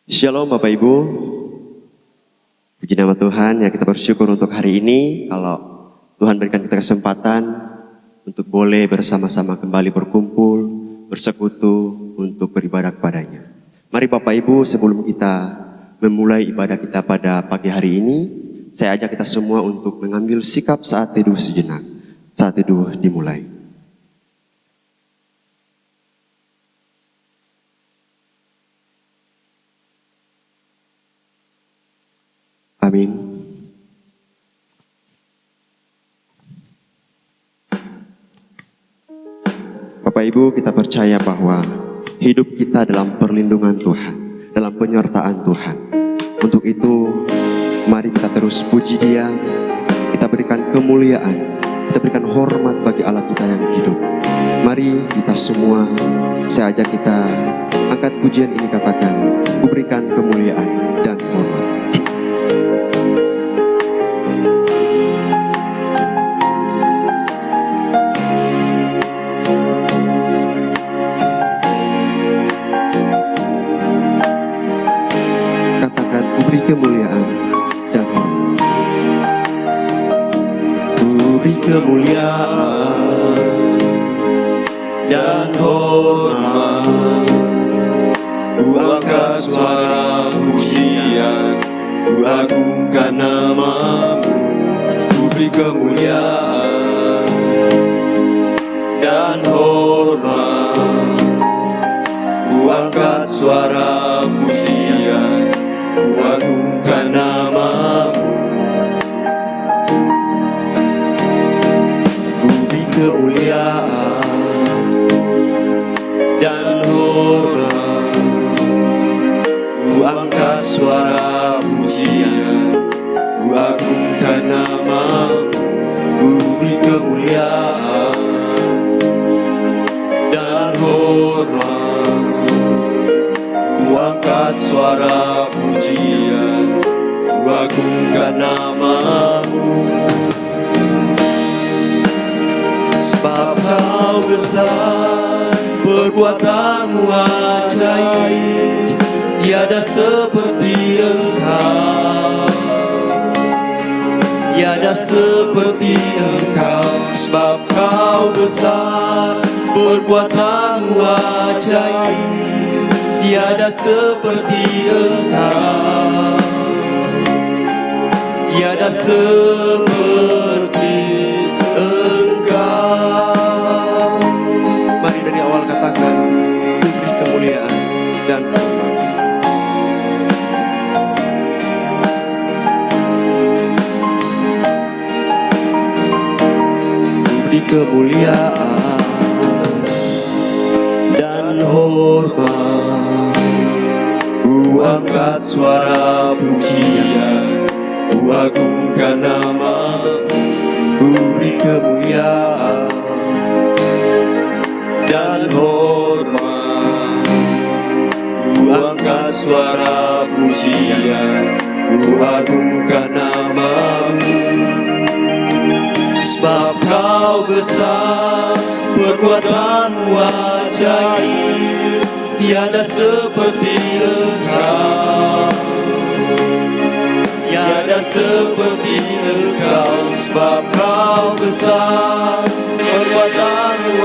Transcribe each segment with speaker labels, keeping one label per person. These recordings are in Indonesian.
Speaker 1: Shalom Bapak Ibu. Puji nama Tuhan, ya kita bersyukur untuk hari ini. Kalau Tuhan berikan kita kesempatan untuk boleh bersama-sama kembali berkumpul, bersekutu untuk beribadah kepadanya. Mari Bapak Ibu, sebelum kita memulai ibadah kita pada pagi hari ini, saya ajak kita semua untuk mengambil sikap saat teduh sejenak. Saat teduh dimulai. Amin. Bapak Ibu, kita percaya bahwa hidup kita dalam perlindungan Tuhan, dalam penyertaan Tuhan. Untuk itu, mari kita terus puji Dia, kita berikan kemuliaan, kita berikan hormat bagi Allah kita yang hidup. Mari kita semua, saya ajak kita angkat pujian ini, katakan, ku berikan kemuliaan dan hormat. Beri kemuliaan dan hormat. Ku beri kemuliaan dan hormat. Ku angkat suara pujian, ku agungkan nama-Mu. Ku beri kemuliaan dan hormat. Ku angkat suara pujian, ku agungkan nama-Mu. Ku beri kemuliaan dan hormat. Ku angkat suara pujian, ku agungkan nama-Mu. Ku beri kemuliaan dan hormat. Ku angkat suara pujian, ku agungkan nama-Mu. Sebab Kau besar, perbuatan-Mu ajaib, tiada seperti Engkau, tiada seperti Engkau. Sebab Kau besar, perbuatan-Mu ajaib, tiada seperti Engkau, tiada seperti Engkau. Mari dari awal katakan, ku beri kemuliaan dan hormat. Ku beri kemuliaan dan hormat. Ku angkat suara pujian, ku agungkan nama-Mu. Ku beri kemuliaan dan hormat. Ku angkat suara pujian, ku agungkan nama-Mu. Sebab Kau besar, perbuatan-Mu ajaib, tiada seperti Engkau, tiada seperti Engkau. Sebab Kau besar, perbuatan-Mu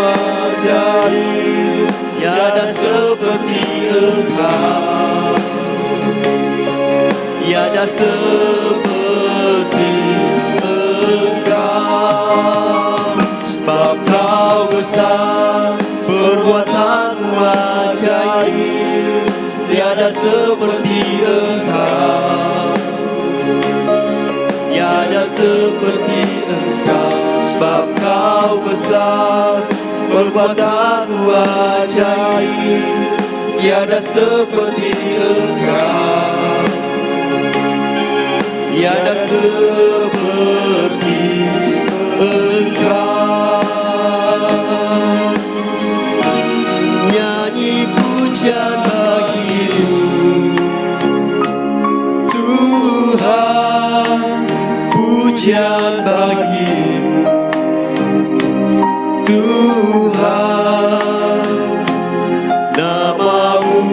Speaker 1: ajaib, tiada seperti Engkau, tiada seperti Engkau. Sebab Kau besar, perbuatan-Mu ajaib, tiada seperti Engkau, tiada seperti Engkau. Sebab Kau besar, perbuatan-Mu ajaib, tiada seperti Engkau, tiada seperti Engkau. Nyanyi pujian bagi-Mu, Tuhan, pujian bagi-Mu, Tuhan. Nama-Mu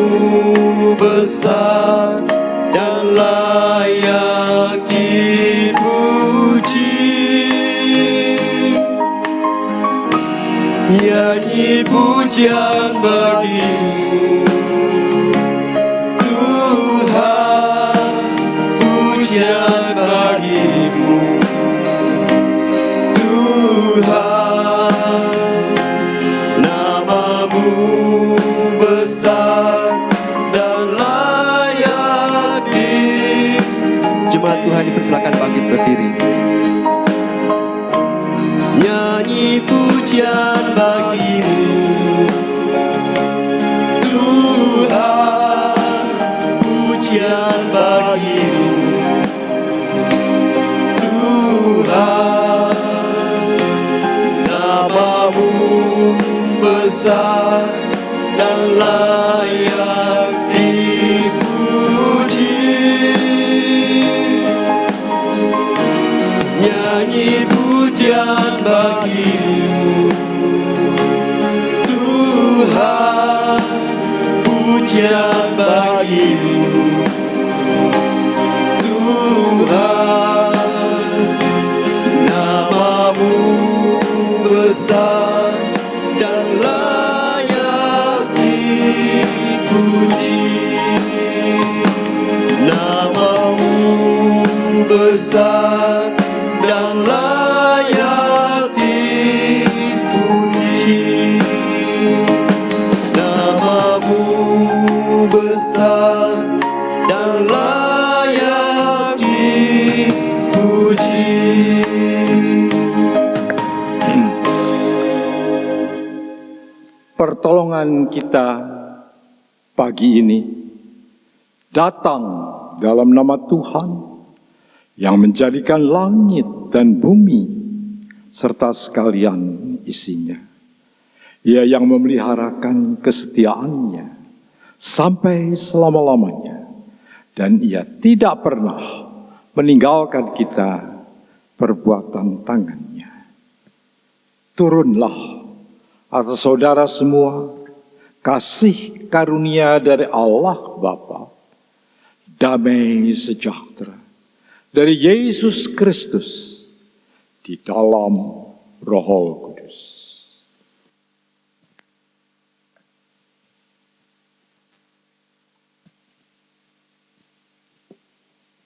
Speaker 1: besar dan layak dipuji. Nyanyi pujian bagimu Tuhan, pujian bagimu Tuhan. Namamu besar dan layak di. Jemaat Tuhan dipersilakan bangkit berdiri. Nyanyi pujian bagimu Tuhan, pujian bagimu Tuhan. Namamu besar dan layak dipuji. Nyanyi pujian bagimu Tuhan, pujian bagimu Tuhan. Namamu besar dan layak dipuji. Namamu besar dan layak dipuji. Namamu besar dan layak dipuji.
Speaker 2: Pertolongan kita pagi ini datang dalam nama Tuhan yang menjadikan langit dan bumi serta sekalian isinya. Ia yang memeliharakan kesetiaannya sampai selama-lamanya, dan Ia tidak pernah meninggalkan kita perbuatan tangannya. Turunlah atas saudara semua kasih karunia dari Allah Bapa, damai sejahtera dari Yesus Kristus di dalam Roh Kudus.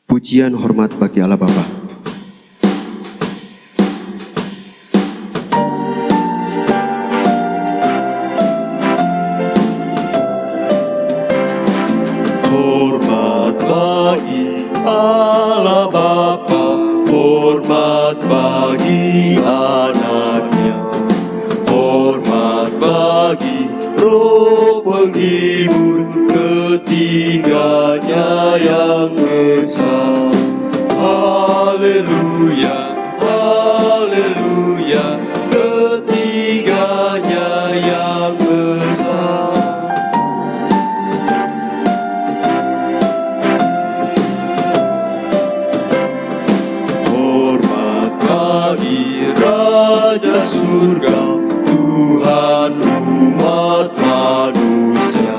Speaker 1: Pujian hormat bagi Allah Bapa. Hormat bagi Allah Bapa, hormat bagi anaknya, hormat bagi Roh penghibur ketiganya yang esa. Haleluya, haleluya, ketiganya yang esa. Hormat bagi Raja Surga, Tuhan umat manusia.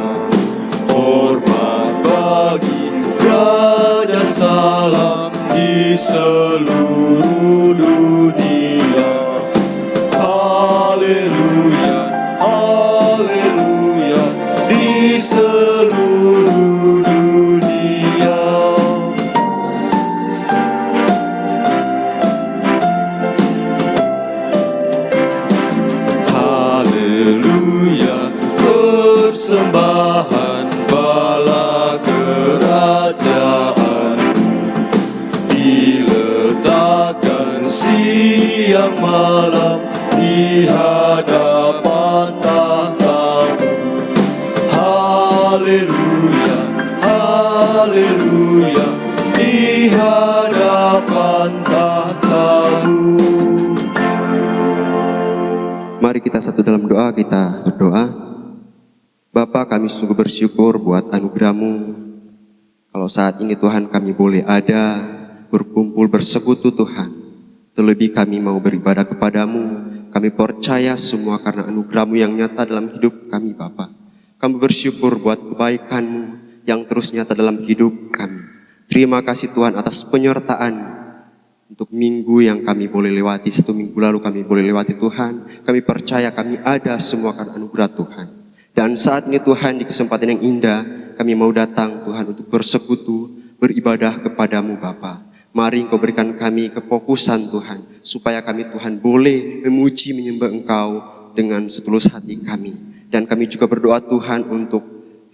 Speaker 1: Hormat bagi Raja Salam di seluruh dunia. Haleluya, haleluya, di seluruh dunia. Haleluya, persembahan bala kerajaanmu diletakkan siang malam di hadapan tahtamu. Haleluya, haleluya, di hadapan tahtamu. Mari kita satu dalam doa, kita berdoa. Bapa, kami sungguh bersyukur buat anugerah-Mu. Kalau saat ini Tuhan kami boleh ada, berkumpul bersekutu Tuhan. Terlebih kami mau beribadah kepadamu. Kami percaya semua karena anugerah-Mu yang nyata dalam hidup kami Bapa. Kami bersyukur buat kebaikan-Mu, yang terus nyata dalam hidup kami. Terima kasih Tuhan atas penyertaan untuk minggu yang kami boleh lewati, 1 minggu lalu kami boleh lewati Tuhan. Kami percaya kami ada semua karena anugerah Tuhan. Dan saat ini Tuhan, di kesempatan yang indah, kami mau datang Tuhan untuk bersekutu, beribadah kepadamu Bapa. Mari Engkau berikan kami kefokusan Tuhan, supaya kami Tuhan boleh memuji menyembah Engkau dengan setulus hati kami. Dan kami juga berdoa Tuhan untuk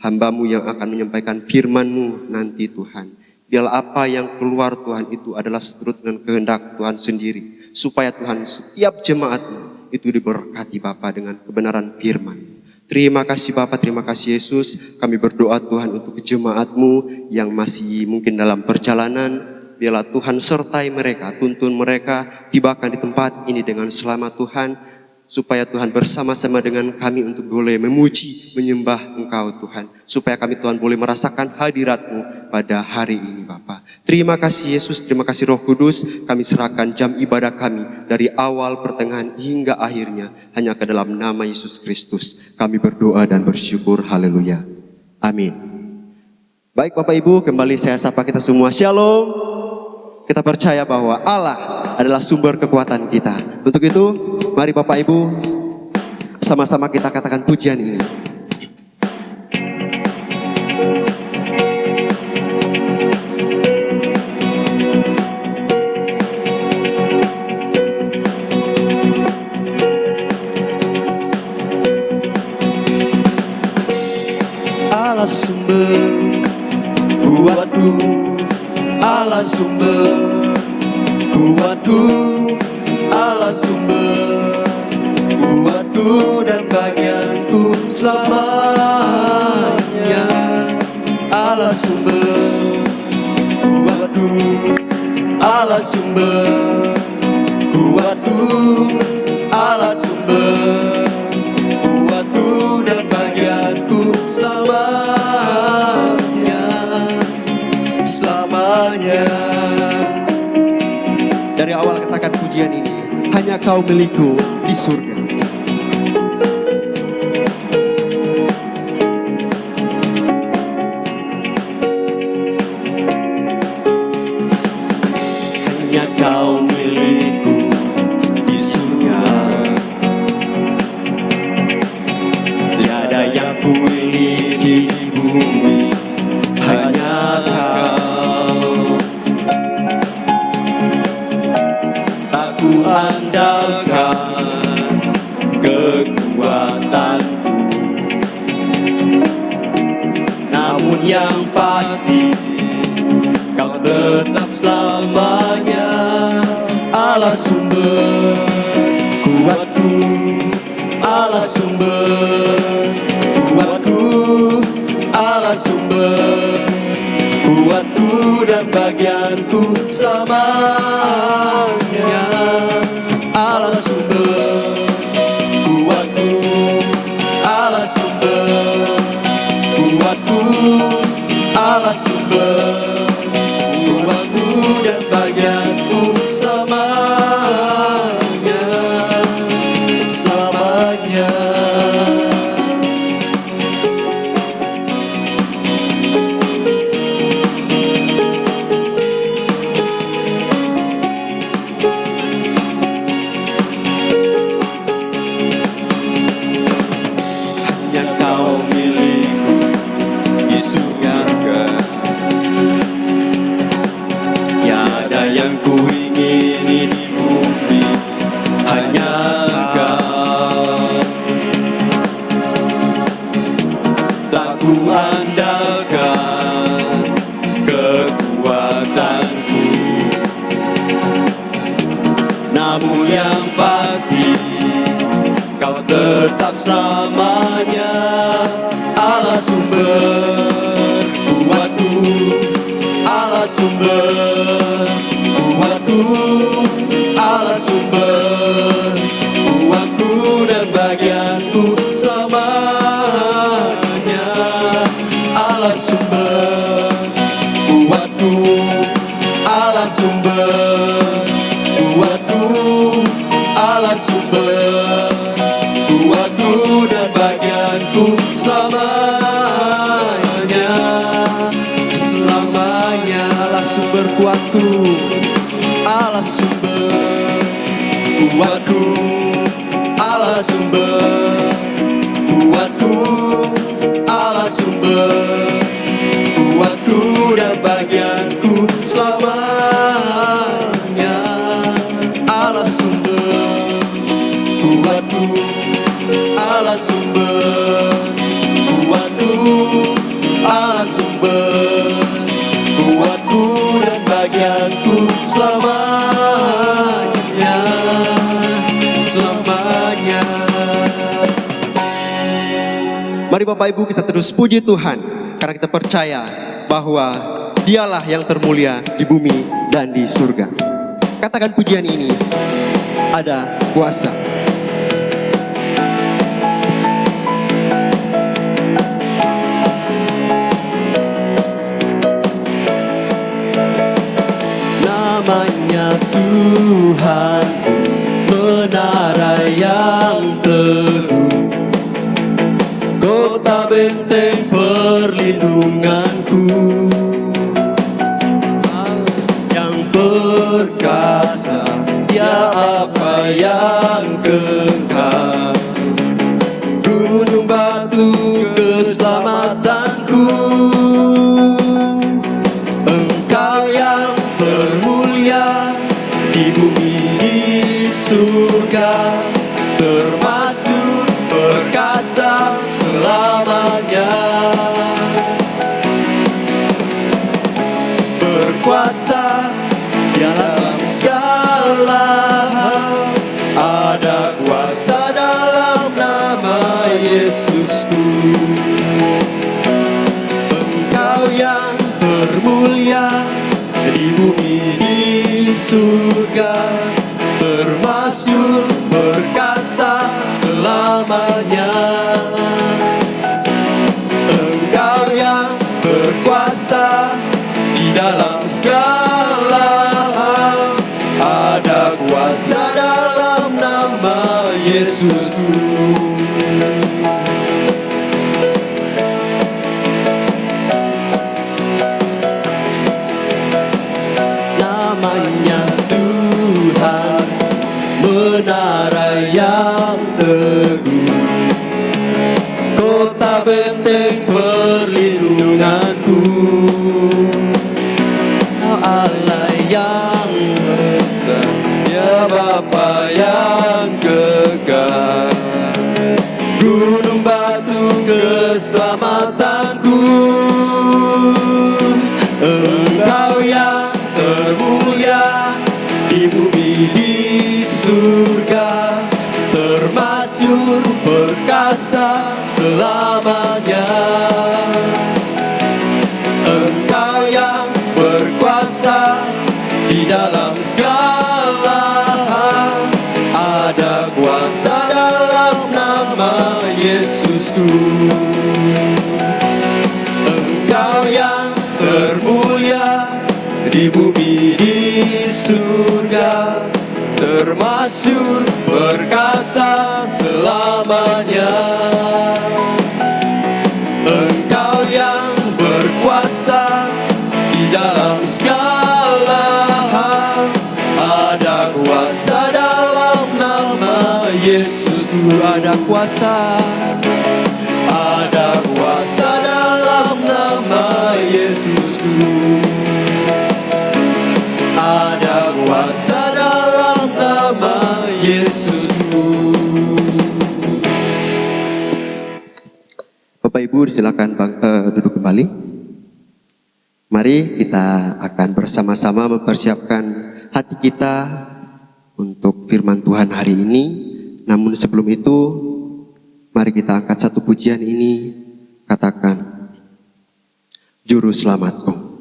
Speaker 1: hamba-Mu yang akan menyampaikan firman-Mu nanti Tuhan. Biarlah apa yang keluar Tuhan itu adalah seturut dengan kehendak Tuhan sendiri. Supaya Tuhan setiap jemaat-Mu itu diberkati Bapa dengan kebenaran firman. Terima kasih Bapa, terima kasih Yesus. Kami berdoa Tuhan untuk jemaat-Mu yang masih mungkin dalam perjalanan. Biarlah Tuhan sertai mereka, tuntun mereka, tibakan di tempat ini dengan selamat Tuhan. Supaya Tuhan bersama-sama dengan kami untuk boleh memuji, menyembah Engkau Tuhan. Supaya kami Tuhan boleh merasakan hadirat-Mu pada hari ini Bapa. Terima kasih Yesus, terima kasih Roh Kudus. Kami serahkan jam ibadah kami dari awal, pertengahan hingga akhirnya. Hanya ke dalam nama Yesus Kristus. Kami berdoa dan bersyukur. Haleluya. Amin. Baik Bapak Ibu, kembali saya sapa kita semua. Shalom. Kita percaya bahwa Allah adalah sumber kekuatan kita. Untuk itu, mari Bapak Ibu, sama-sama kita katakan pujian ini. Allah sumber kuatku, Allah sumber kuatku, Allah sumber kuatku dan bagianku selamanya. Allah sumber kuatku, Allah sumber kuatku, Allah sumber kuatku dan bagianku selamanya. Selamanya. Dari awal katakan pujian ini, hanya Kau milikku di surga. Hanya Kau milikku di surga. Tiada yang ku miliki di bumi, hanya Kau. Ku andalkan kekuatanku, namun yang pasti Kau tetap selamanya. Allah sumber kuatku, Allah sumber kuatku, Allah sumber kuatku dan bagianku selamanya. Allah sumber kuatku, Allah sumber kuatku, Allah sumber kuatku dan bagianku selamanya. Selamanya. Ku andalkan kekuatanku, namun yang pasti Kau tetap selamanya. Allah sumber kuatku, Allah sumber kuatku, Allah sumber kuatku dan bagianku selamanya. Allah sumber kuatku, Allah sumber kuatku, Allah sumber kuatku dan bagianku selamanya. kuatku, Allah sumber, kuatku, Allah sumber, kuatku dan bagianku selamanya. Allah sumber, kuatku, Allah sumber, kuatku, Allah sumber, kuatku dan bagianku selamanya, selamanya. Mari Bapak Ibu kita terus puji Tuhan, karena kita percaya bahwa Dialah yang termulia di bumi dan di surga. Katakan pujian ini, ada kuasa. Namanya Tuhan, menara yang teguh, kota benteng perlindunganku, yang perkasa, Dia apa yang kekal, gunung batu keselamatanku. Engkau yang termulia di bumi di surga, termasuk perkasa selamanya, berkuasa dalam segala hal, ada kuasa dalam nama Yesusku. Engkau yang termulia di bumi di surga, termasuk perkasa selamanya. Engkau yang berkuasa di dalam segala hal, ada kuasa dalam nama Yesusku. Namanya Tuhan, menara yang teguh, kota benteng perlindunganku. Kau Allah yang besar, Dia Bapa yang kekal, gunung batu keselamatanku. Engkau yang termulia di bumi di surga, termasyur perkasa selamanya. Engkau yang berkuasa di dalam segala hal, ada kuasa dalam nama Yesusku. Engkau yang termulia di bumi di surga, termasyur perkasa selamanya. Engkau yang berkuasa di dalam segala hal, ada kuasa dalam nama Yesusku. Ada kuasa, ada kuasa dalam nama Yesusku. Ada kuasa dalam nama Yesusku. Bapak Ibu silakan duduk kembali. Mari kita akan bersama-sama mempersiapkan hati kita untuk firman Tuhan hari ini. Namun sebelum itu, mari kita angkat satu pujian ini. Katakan, Juru Selamatku.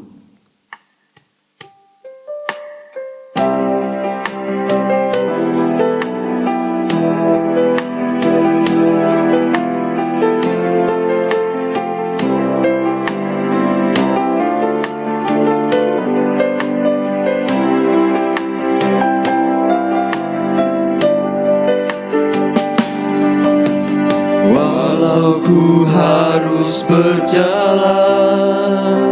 Speaker 1: Ku harus berjalan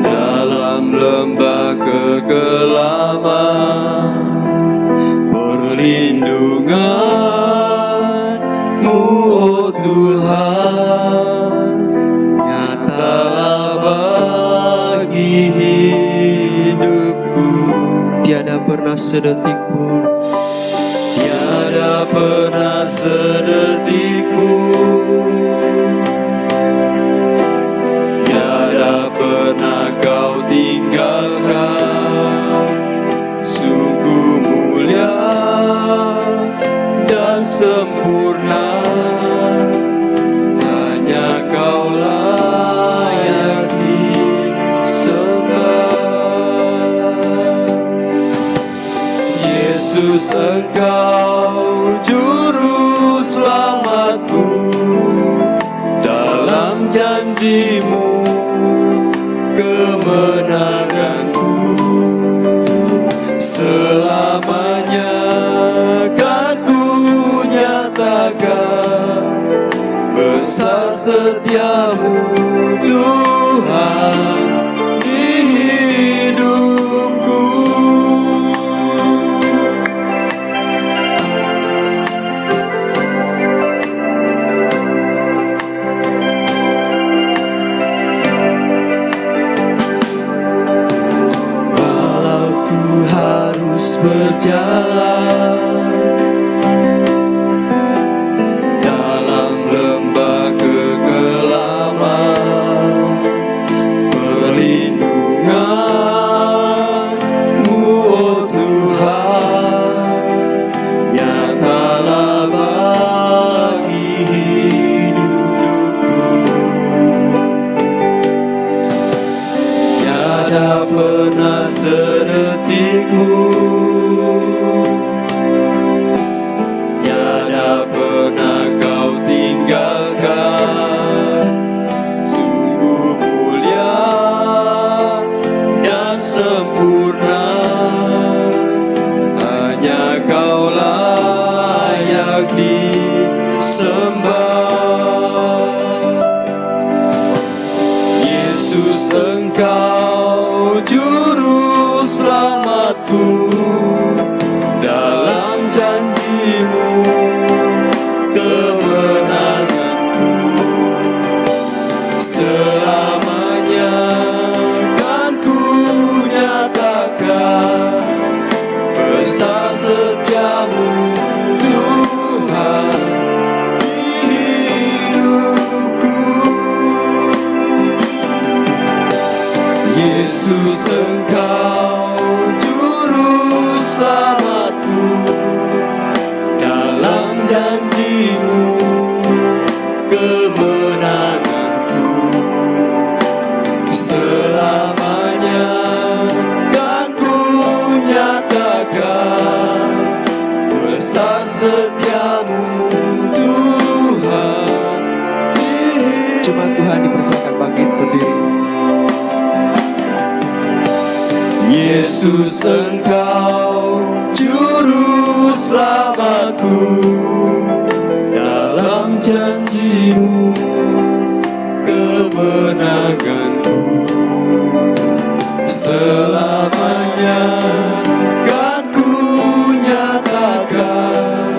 Speaker 1: dalam lembah kegelapan, Tuhan, nyatalah bagi hidupku. Tiada pernah sedetik pun, tiada pernah sedetik pun, tiada pernah kau tinggalkan. Sungguh mulia dan sempurna, hanya kau layak disembah. Yesus, Engkau juru selamatku, dalam janji-Mu kemenanganku. Selamanya kan ku nyatakan besar setiamu Tuhan di hidupku. Walau ku harus berjalan dalam lembah kekelaman, perlindungan-Mu, oh Tuhan, nyatalah bagi hidupku. Tiada pernah sedetik pun, tiada pernah kau tinggalkan. Sungguh mulia dan sempurna, hanya kau layak disembah. Yesus, Engkau juru selamatku, dalam janji-Mu kemenanganku. Selamanya kan ku nyatakan besar setiamu Tuhan di hidupku. Yesus, Engkau juru selamatku, dalam janji-Mu kemenanganku. Selamanya kan ku nyatakan besar setiamu Tuhan. Jemaat Tuhan dipersilakan bangkit berdiri. Yesus, Engkau juru selamatku, dalam janji-Mu kemenanganku. Selamanya kan ku nyatakan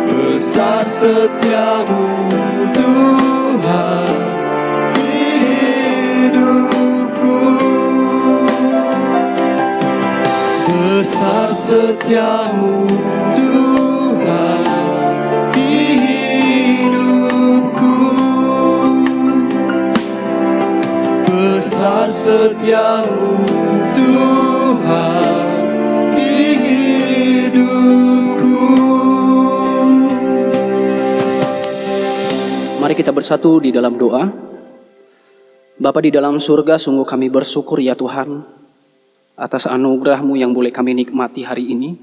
Speaker 1: besar setiamu Tuhan di hidupku. Besar setiamu Tuhan di hidupku. Besar setiamu Tuhan di hidupku.
Speaker 3: Mari kita bersatu di dalam doa. Bapa di dalam surga, sungguh kami bersyukur ya Tuhan atas anugerah-Mu yang boleh kami nikmati hari ini.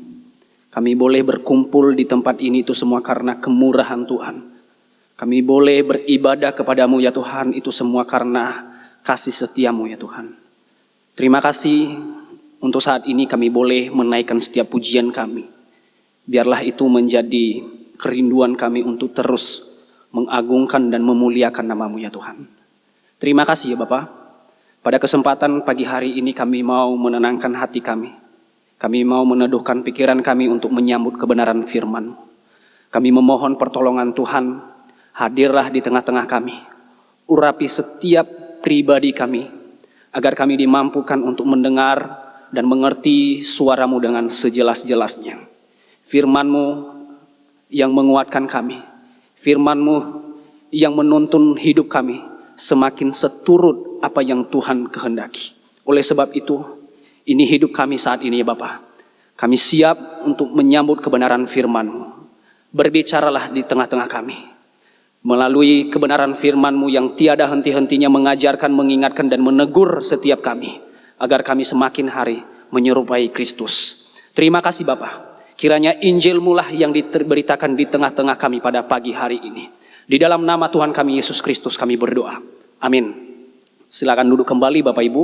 Speaker 3: Kami boleh berkumpul di tempat ini itu semua karena kemurahan Tuhan. Kami boleh beribadah kepadamu ya Tuhan, itu semua karena kasih setiamu ya Tuhan. Terima kasih untuk saat ini kami boleh menaikkan setiap pujian kami. Biarlah itu menjadi kerinduan kami untuk terus mengagungkan dan memuliakan nama-Mu ya Tuhan. Terima kasih ya Bapa. Pada kesempatan pagi hari ini kami mau menenangkan hati kami. Kami mau meneduhkan pikiran kami untuk menyambut kebenaran firman. Kami memohon pertolongan Tuhan Hadirlah di tengah-tengah kami. Urapi setiap pribadi kami, agar kami dimampukan untuk mendengar dan mengerti suara-Mu dengan sejelas-jelasnya. Firman-Mu yang menguatkan kami, Firman-Mu yang menuntun hidup kami semakin seturut apa yang Tuhan kehendaki. Oleh sebab itu, ini hidup kami saat ini ya Bapa. Kami siap untuk menyambut kebenaran Firman-Mu. Berbicaralah di tengah-tengah kami. Melalui kebenaran Firman-Mu yang tiada henti-hentinya mengajarkan, mengingatkan, dan menegur setiap kami. Agar kami semakin hari menyerupai Kristus. Terima kasih Bapa. Kiranya Injil-Mu lah yang diberitakan di tengah-tengah kami pada pagi hari ini. Di dalam nama Tuhan kami Yesus Kristus kami berdoa. Amin. Silakan duduk kembali Bapak Ibu.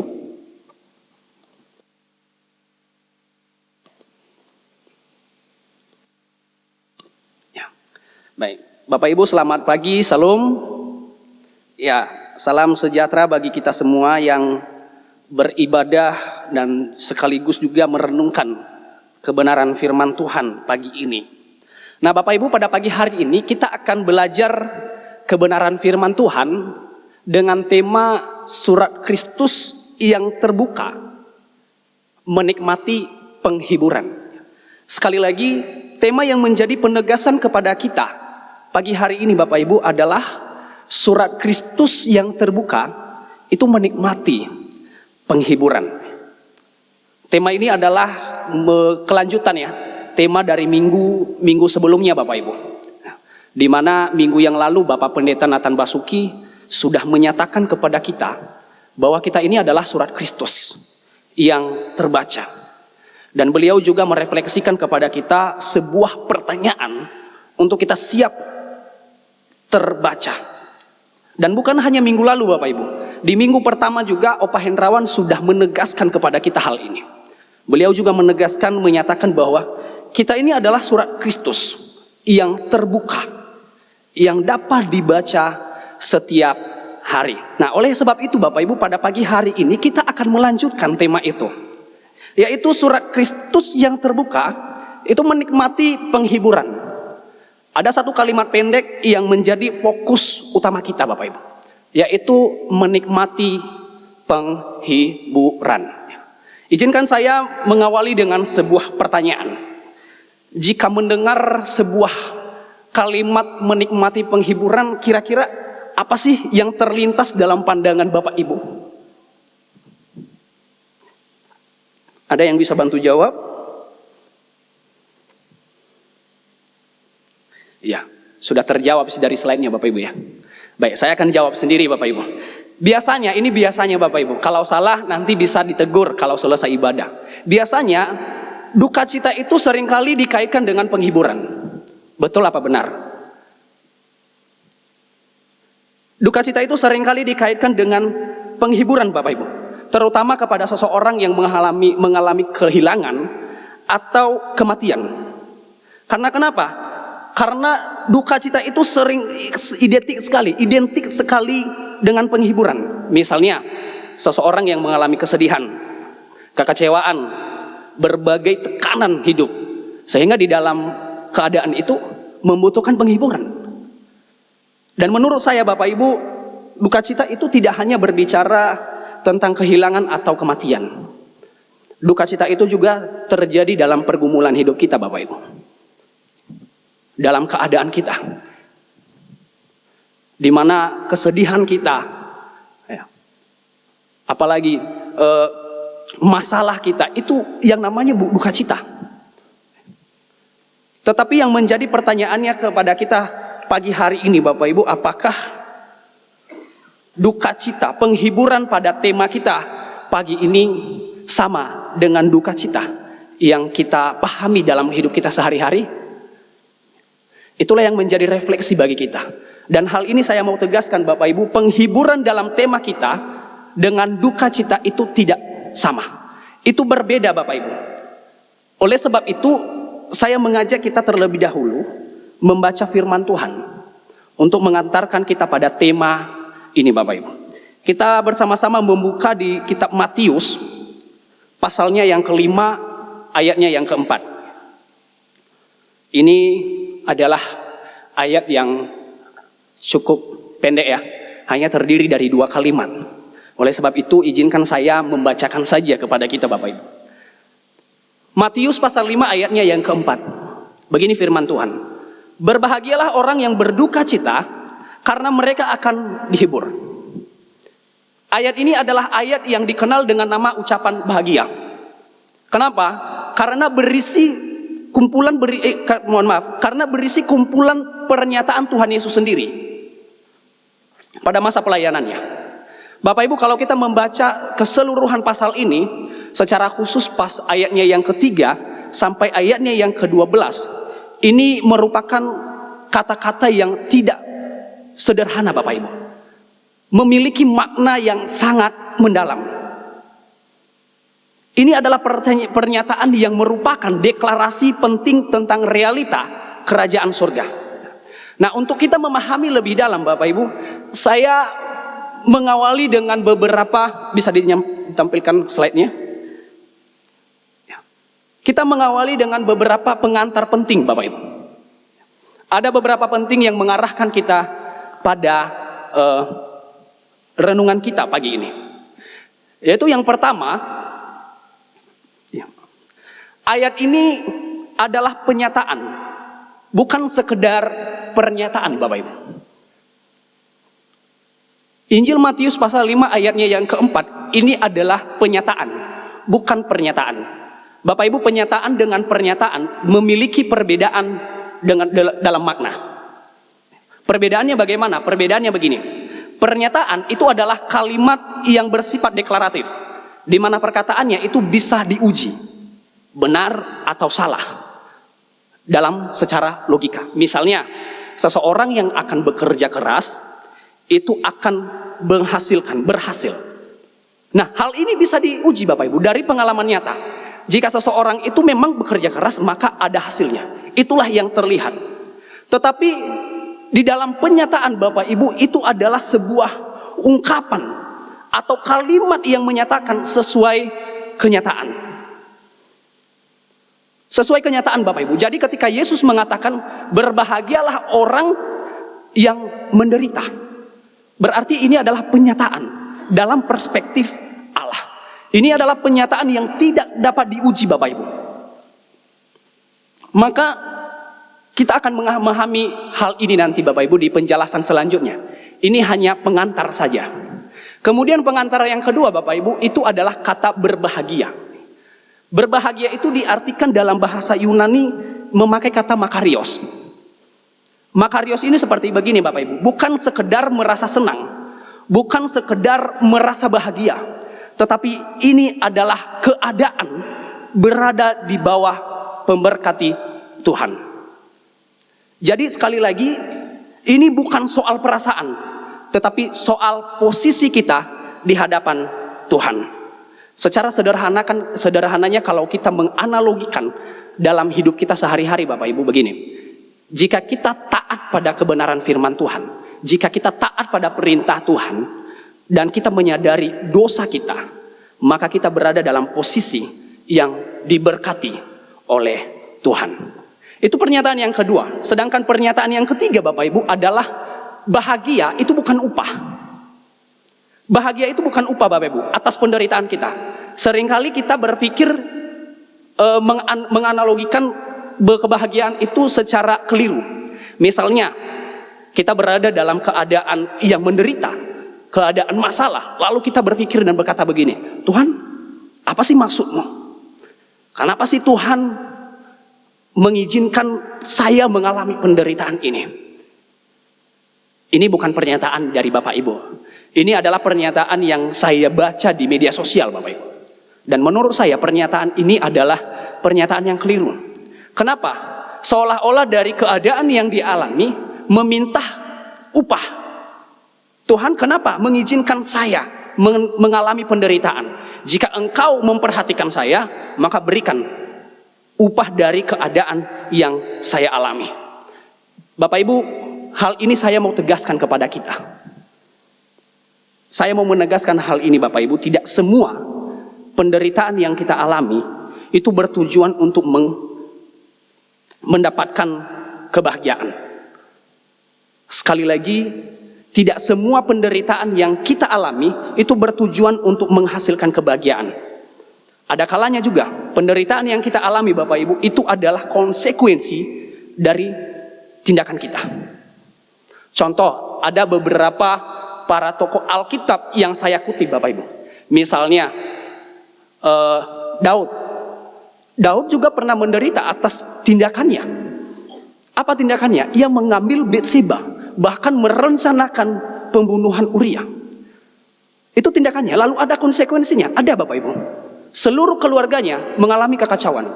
Speaker 3: Ya. Baik. Bapak Ibu selamat pagi, salam. Ya, salam sejahtera bagi kita semua yang beribadah dan sekaligus juga merenungkan kebenaran firman Tuhan pagi ini. Nah Bapak Ibu, pada pagi hari ini kita akan belajar kebenaran firman Tuhan dengan tema surat Kristus yang terbuka, menikmati penghiburan. Sekali lagi, tema yang menjadi penegasan kepada kita pagi hari ini Bapak Ibu adalah surat Kristus yang terbuka itu menikmati penghiburan. Tema ini adalah kelanjutan ya, tema dari minggu sebelumnya Bapak Ibu. Di mana minggu yang lalu Bapak Pendeta Nathan Basuki sudah menyatakan kepada kita bahwa kita ini adalah surat Kristus yang terbaca. Dan beliau juga merefleksikan kepada kita sebuah pertanyaan untuk kita siap terbaca. Dan bukan hanya minggu lalu Bapak Ibu. Di minggu pertama juga Opa Hendrawan sudah menegaskan kepada kita hal ini. Beliau juga menegaskan, menyatakan bahwa kita ini adalah surat Kristus yang terbuka, yang dapat dibaca setiap hari. Nah oleh sebab itu Bapak Ibu, pada pagi hari ini kita akan melanjutkan tema itu, yaitu surat Kristus yang terbuka itu menikmati penghiburan. Ada satu kalimat pendek yang menjadi fokus utama kita Bapak Ibu, yaitu menikmati penghiburan. Izinkan saya mengawali dengan sebuah pertanyaan. Jika mendengar sebuah kalimat menikmati penghiburan, kira-kira apa sih yang terlintas dalam pandangan Bapak Ibu? Ada yang bisa bantu jawab? Ya, sudah terjawab dari slide-nya Bapak Ibu ya. Baik, saya akan jawab sendiri Bapak Ibu. Biasanya Bapak Ibu, kalau salah nanti bisa ditegur kalau selesai ibadah. Biasanya duka cita itu seringkali dikaitkan dengan penghiburan. Betul apa benar? Duka cita itu seringkali dikaitkan dengan penghiburan Bapak Ibu. Terutama kepada seseorang yang mengalami kehilangan atau kematian. Karena kenapa? Karena duka cita itu sering identik sekali dengan penghiburan. Misalnya, seseorang yang mengalami kesedihan, kekecewaan, berbagai tekanan hidup, sehingga di dalam keadaan itu membutuhkan penghiburan. Dan menurut saya Bapak Ibu, duka cita itu tidak hanya berbicara tentang kehilangan atau kematian. Duka cita itu juga terjadi dalam pergumulan hidup kita Bapak Ibu. Dalam keadaan kita, di mana kesedihan kita, ya, apalagi masalah kita, itu yang namanya duka cita. Tetapi yang menjadi pertanyaannya kepada kita pagi hari ini Bapak Ibu, apakah duka cita, penghiburan pada tema kita pagi ini sama dengan duka cita yang kita pahami dalam hidup kita sehari-hari? Itulah yang menjadi refleksi bagi kita. Dan hal ini saya mau tegaskan Bapak Ibu, penghiburan dalam tema kita dengan duka cita itu tidak sama. Itu berbeda Bapak Ibu. Oleh sebab itu, saya mengajak kita terlebih dahulu membaca firman Tuhan untuk mengantarkan kita pada tema ini Bapak Ibu. Kita bersama-sama membuka di kitab Matius, pasalnya yang kelima, ayatnya yang keempat. Ini adalah ayat yang cukup pendek ya, hanya terdiri dari 2 kalimat. Oleh sebab itu izinkan saya membacakan saja kepada kita Bapak Ibu. Matius pasal 5 ayatnya yang keempat. Begini firman Tuhan. Berbahagialah orang yang berduka cita, karena mereka akan dihibur. Ayat ini adalah ayat yang dikenal dengan nama ucapan bahagia. Kenapa? Karena berisi kumpulan pernyataan Tuhan Yesus sendiri pada masa pelayanannya. Bapak Ibu, kalau kita membaca keseluruhan pasal ini, secara khusus pas ayatnya yang ketiga sampai ayatnya yang ke-12, ini merupakan kata-kata yang tidak sederhana Bapak Ibu. Memiliki makna yang sangat mendalam. Ini adalah pernyataan yang merupakan deklarasi penting tentang realita kerajaan surga. Nah, untuk kita memahami lebih dalam Bapak Ibu, saya mengawali dengan beberapa, bisa ditampilkan slide-nya. Kita mengawali dengan beberapa pengantar penting Bapak Ibu. Ada beberapa penting yang mengarahkan kita pada renungan kita pagi ini. Yaitu yang pertama, ayat ini adalah penyataan, bukan sekedar pernyataan Bapak Ibu. Injil Matius pasal 5 ayatnya yang keempat, ini adalah penyataan, bukan pernyataan. Bapak Ibu, penyataan dengan pernyataan memiliki perbedaan dalam makna. Perbedaannya bagaimana? Perbedaannya begini. Pernyataan itu adalah kalimat yang bersifat deklaratif, di mana perkataannya itu bisa diuji, benar atau salah, dalam secara logika. Misalnya, seseorang yang akan bekerja keras, itu akan berhasil. Nah, hal ini bisa diuji Bapak Ibu dari pengalaman nyata. Jika seseorang itu memang bekerja keras, maka ada hasilnya. Itulah yang terlihat. Tetapi di dalam penyataan Bapak Ibu, itu adalah sebuah ungkapan atau kalimat yang menyatakan sesuai kenyataan. Sesuai kenyataan Bapak Ibu. Jadi ketika Yesus mengatakan berbahagialah orang yang menderita, berarti ini adalah penyataan dalam perspektif Allah. Ini adalah penyataan yang tidak dapat diuji Bapak Ibu. Maka kita akan memahami hal ini nanti Bapak Ibu di penjelasan selanjutnya. Ini hanya pengantar saja. Kemudian pengantar yang kedua Bapak Ibu, itu adalah kata berbahagia. Berbahagia itu diartikan dalam bahasa Yunani memakai kata makarios. Makarios ini seperti begini Bapak Ibu, bukan sekedar merasa senang, bukan sekedar merasa bahagia, tetapi ini adalah keadaan berada di bawah pemberkati Tuhan. Jadi sekali lagi, ini bukan soal perasaan, tetapi soal posisi kita di hadapan Tuhan. Secara sederhananya kalau kita menganalogikan dalam hidup kita sehari-hari Bapak Ibu begini. Jika kita taat pada kebenaran firman Tuhan, jika kita taat pada perintah Tuhan, dan kita menyadari dosa kita, maka kita berada dalam posisi yang diberkati oleh Tuhan. Itu pernyataan yang kedua. Sedangkan pernyataan yang ketiga Bapak Ibu adalah bahagia itu bukan upah. Bahagia itu bukan upah Bapak Ibu atas penderitaan kita. Seringkali kita berpikir menganalogikan kebahagiaan itu secara keliru. Misalnya kita berada dalam keadaan yang menderita, keadaan masalah, lalu kita berpikir dan berkata begini, Tuhan, apa sih maksudmu? Kenapa sih Tuhan mengizinkan saya mengalami penderitaan ini? Ini bukan pernyataan dari Bapak Ibu. Ini adalah pernyataan yang saya baca di media sosial Bapak Ibu. Dan menurut saya pernyataan ini adalah pernyataan yang keliru. Kenapa? Seolah-olah dari keadaan yang dialami meminta upah. Tuhan, kenapa mengizinkan saya mengalami penderitaan? Jika engkau memperhatikan saya, maka berikan upah dari keadaan yang saya alami. Bapak Ibu, hal ini saya mau tegaskan kepada kita. Saya mau menegaskan hal ini Bapak Ibu, tidak semua penderitaan yang kita alami itu bertujuan untuk mendapatkan kebahagiaan. Sekali lagi, tidak semua penderitaan yang kita alami itu bertujuan untuk menghasilkan kebahagiaan. Ada kalanya juga penderitaan yang kita alami Bapak Ibu itu adalah konsekuensi dari tindakan kita. Contoh, ada beberapa para tokoh Alkitab yang saya kutip Bapak Ibu. Misalnya Daud juga pernah menderita atas tindakannya. Apa tindakannya? Ia mengambil Batseba, bahkan merencanakan pembunuhan Uria. Itu tindakannya. Lalu ada konsekuensinya. Ada Bapak Ibu. Seluruh keluarganya mengalami kekacauan.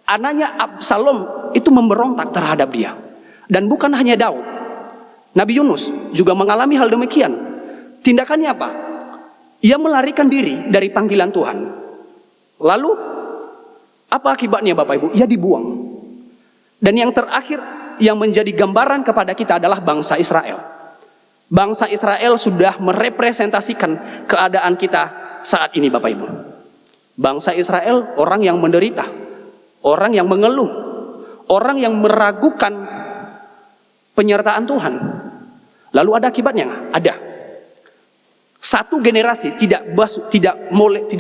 Speaker 3: Anaknya Absalom itu memberontak terhadap dia. Dan bukan hanya Daud. Nabi Yunus juga mengalami hal demikian. Tindakannya apa? Ia melarikan diri dari panggilan Tuhan. Lalu apa akibatnya Bapak Ibu? Ia dibuang. Dan yang terakhir yang menjadi gambaran kepada kita adalah bangsa Israel. Bangsa Israel sudah merepresentasikan keadaan kita saat ini Bapak Ibu. Bangsa Israel orang yang menderita, orang yang mengeluh, orang yang meragukan penyertaan Tuhan. Lalu ada akibatnya? Ada. Satu generasi tidak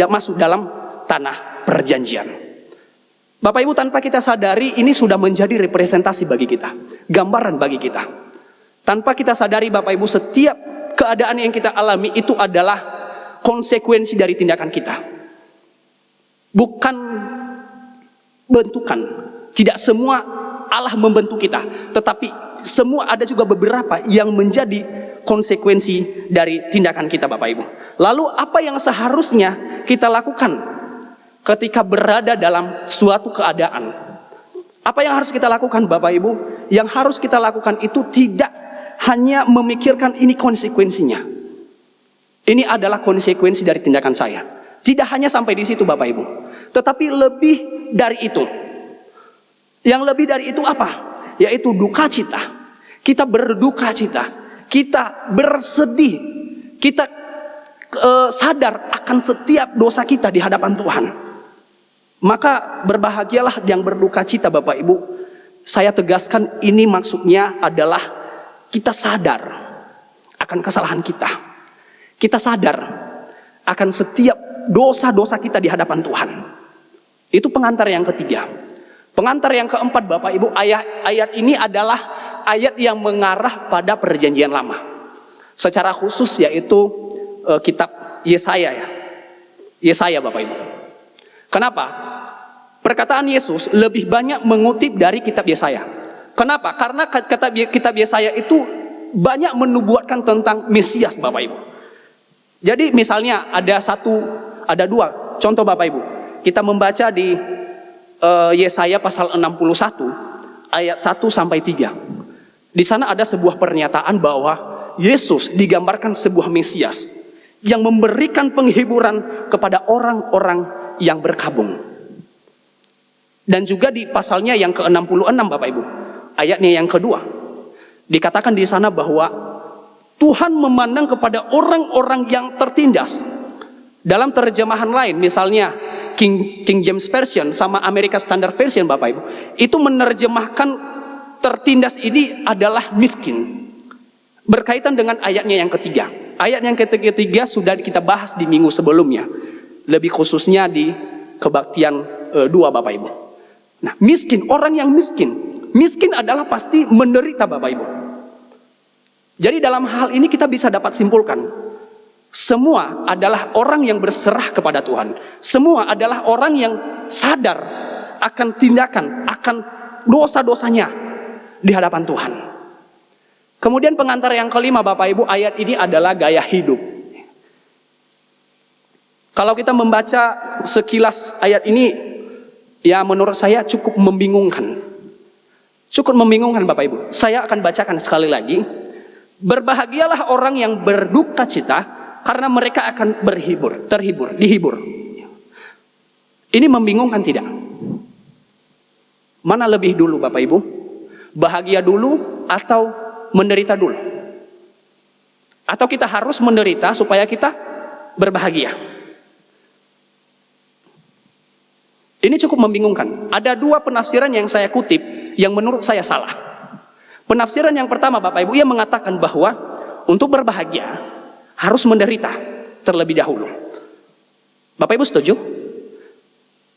Speaker 3: masuk dalam tanah perjanjian. Bapak Ibu, tanpa kita sadari ini sudah menjadi representasi bagi kita, gambaran bagi kita. Tanpa kita sadari Bapak Ibu, setiap keadaan yang kita alami itu adalah konsekuensi dari tindakan kita. Bukan bentukan. Tidak semua Allah membentuk kita, tetapi semua ada juga beberapa yang menjadi konsekuensi dari tindakan kita Bapak Ibu. Lalu apa yang seharusnya kita lakukan ketika berada dalam suatu keadaan? Apa yang harus kita lakukan Bapak Ibu? Yang harus kita lakukan itu tidak hanya memikirkan ini konsekuensinya. Ini adalah konsekuensi dari tindakan saya. Tidak hanya sampai di situ Bapak Ibu, tetapi lebih dari itu. Yang lebih dari itu apa? Yaitu duka cita. Kita berduka cita, kita bersedih, kita sadar akan setiap dosa kita di hadapan Tuhan. Maka berbahagialah yang berduka cita Bapak Ibu. Saya tegaskan ini maksudnya adalah kita sadar akan kesalahan kita. Kita sadar akan setiap dosa-dosa kita di hadapan Tuhan. Itu pengantar yang ketiga. Pengantar yang keempat Bapak Ibu, ayat ini adalah ayat yang mengarah pada perjanjian lama. Secara khusus yaitu kitab Yesaya ya. Yesaya Bapak Ibu. Kenapa? Perkataan Yesus lebih banyak mengutip dari kitab Yesaya. Kenapa? Karena kitab Yesaya itu banyak menubuatkan tentang Mesias Bapak Ibu. Jadi misalnya ada dua contoh Bapak Ibu. Kita membaca di Yesaya pasal 61 ayat 1 sampai 3. Di sana ada sebuah pernyataan bahwa Yesus digambarkan sebuah Mesias yang memberikan penghiburan kepada orang-orang yang berkabung. Dan juga di pasalnya yang ke-66 Bapak Ibu, ayatnya yang kedua, dikatakan di sana bahwa Tuhan memandang kepada orang-orang yang tertindas. Dalam terjemahan lain, misalnya King James Version sama American Standard Version Bapak Ibu, itu menerjemahkan tertindas ini adalah miskin. Berkaitan dengan ayatnya yang ketiga. Ayat yang ketiga sudah kita bahas di minggu sebelumnya. Lebih khususnya di kebaktian 2 Bapak Ibu. Nah, miskin, orang yang miskin. Miskin adalah pasti menderita Bapak Ibu. Jadi dalam hal ini kita bisa dapat simpulkan, semua adalah orang yang berserah kepada Tuhan. Semua adalah orang yang sadar akan tindakan, akan dosa-dosanya di hadapan Tuhan. Kemudian pengantar yang kelima Bapak Ibu, ayat ini adalah gaya hidup. Kalau kita membaca sekilas ayat ini, ya menurut saya cukup membingungkan. Cukup membingungkan Bapak Ibu. Saya akan bacakan sekali lagi. Berbahagialah orang yang berduka cita, karena mereka akan dihibur. Ini membingungkan tidak? Mana lebih dulu Bapak Ibu? Bahagia dulu atau menderita dulu? Atau kita harus menderita supaya kita berbahagia? Ini cukup membingungkan. Ada dua penafsiran yang saya kutip yang menurut saya salah. Penafsiran yang pertama Bapak Ibu, ia mengatakan bahwa untuk berbahagia harus menderita terlebih dahulu. Bapak Ibu setuju?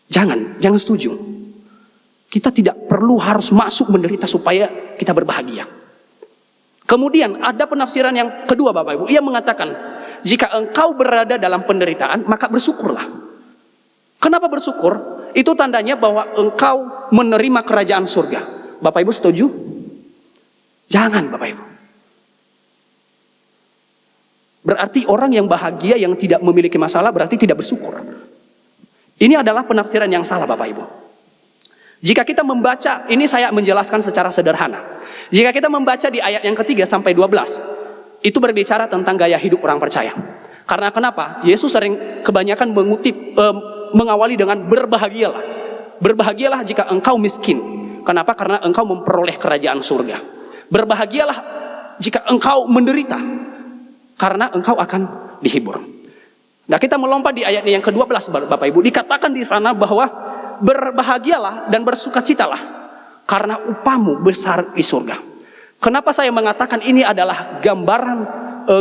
Speaker 3: Jangan setuju. Kita tidak perlu harus masuk menderita supaya kita berbahagia. Kemudian ada penafsiran yang kedua Bapak Ibu, ia mengatakan jika engkau berada dalam penderitaan maka bersyukurlah. Kenapa bersyukur? Itu tandanya bahwa engkau menerima kerajaan surga. Bapak Ibu setuju? Jangan Bapak Ibu. Berarti orang yang bahagia yang tidak memiliki masalah berarti tidak bersyukur. Ini adalah penafsiran yang salah Bapak Ibu. Jika kita membaca, ini saya menjelaskan secara sederhana. Jika kita membaca di ayat yang ketiga sampai 12, itu berbicara tentang gaya hidup orang percaya. Karena kenapa? Yesus sering kebanyakan mengawali dengan berbahagialah. Berbahagialah jika engkau miskin. Kenapa? Karena engkau memperoleh kerajaan surga. Berbahagialah jika engkau menderita, karena engkau akan dihibur. Nah, kita melompat di ayat yang ke-12 Bapak Ibu. Dikatakan di sana bahwa berbahagialah dan bersukacitalah karena upahmu besar di surga. Kenapa saya mengatakan ini adalah gambaran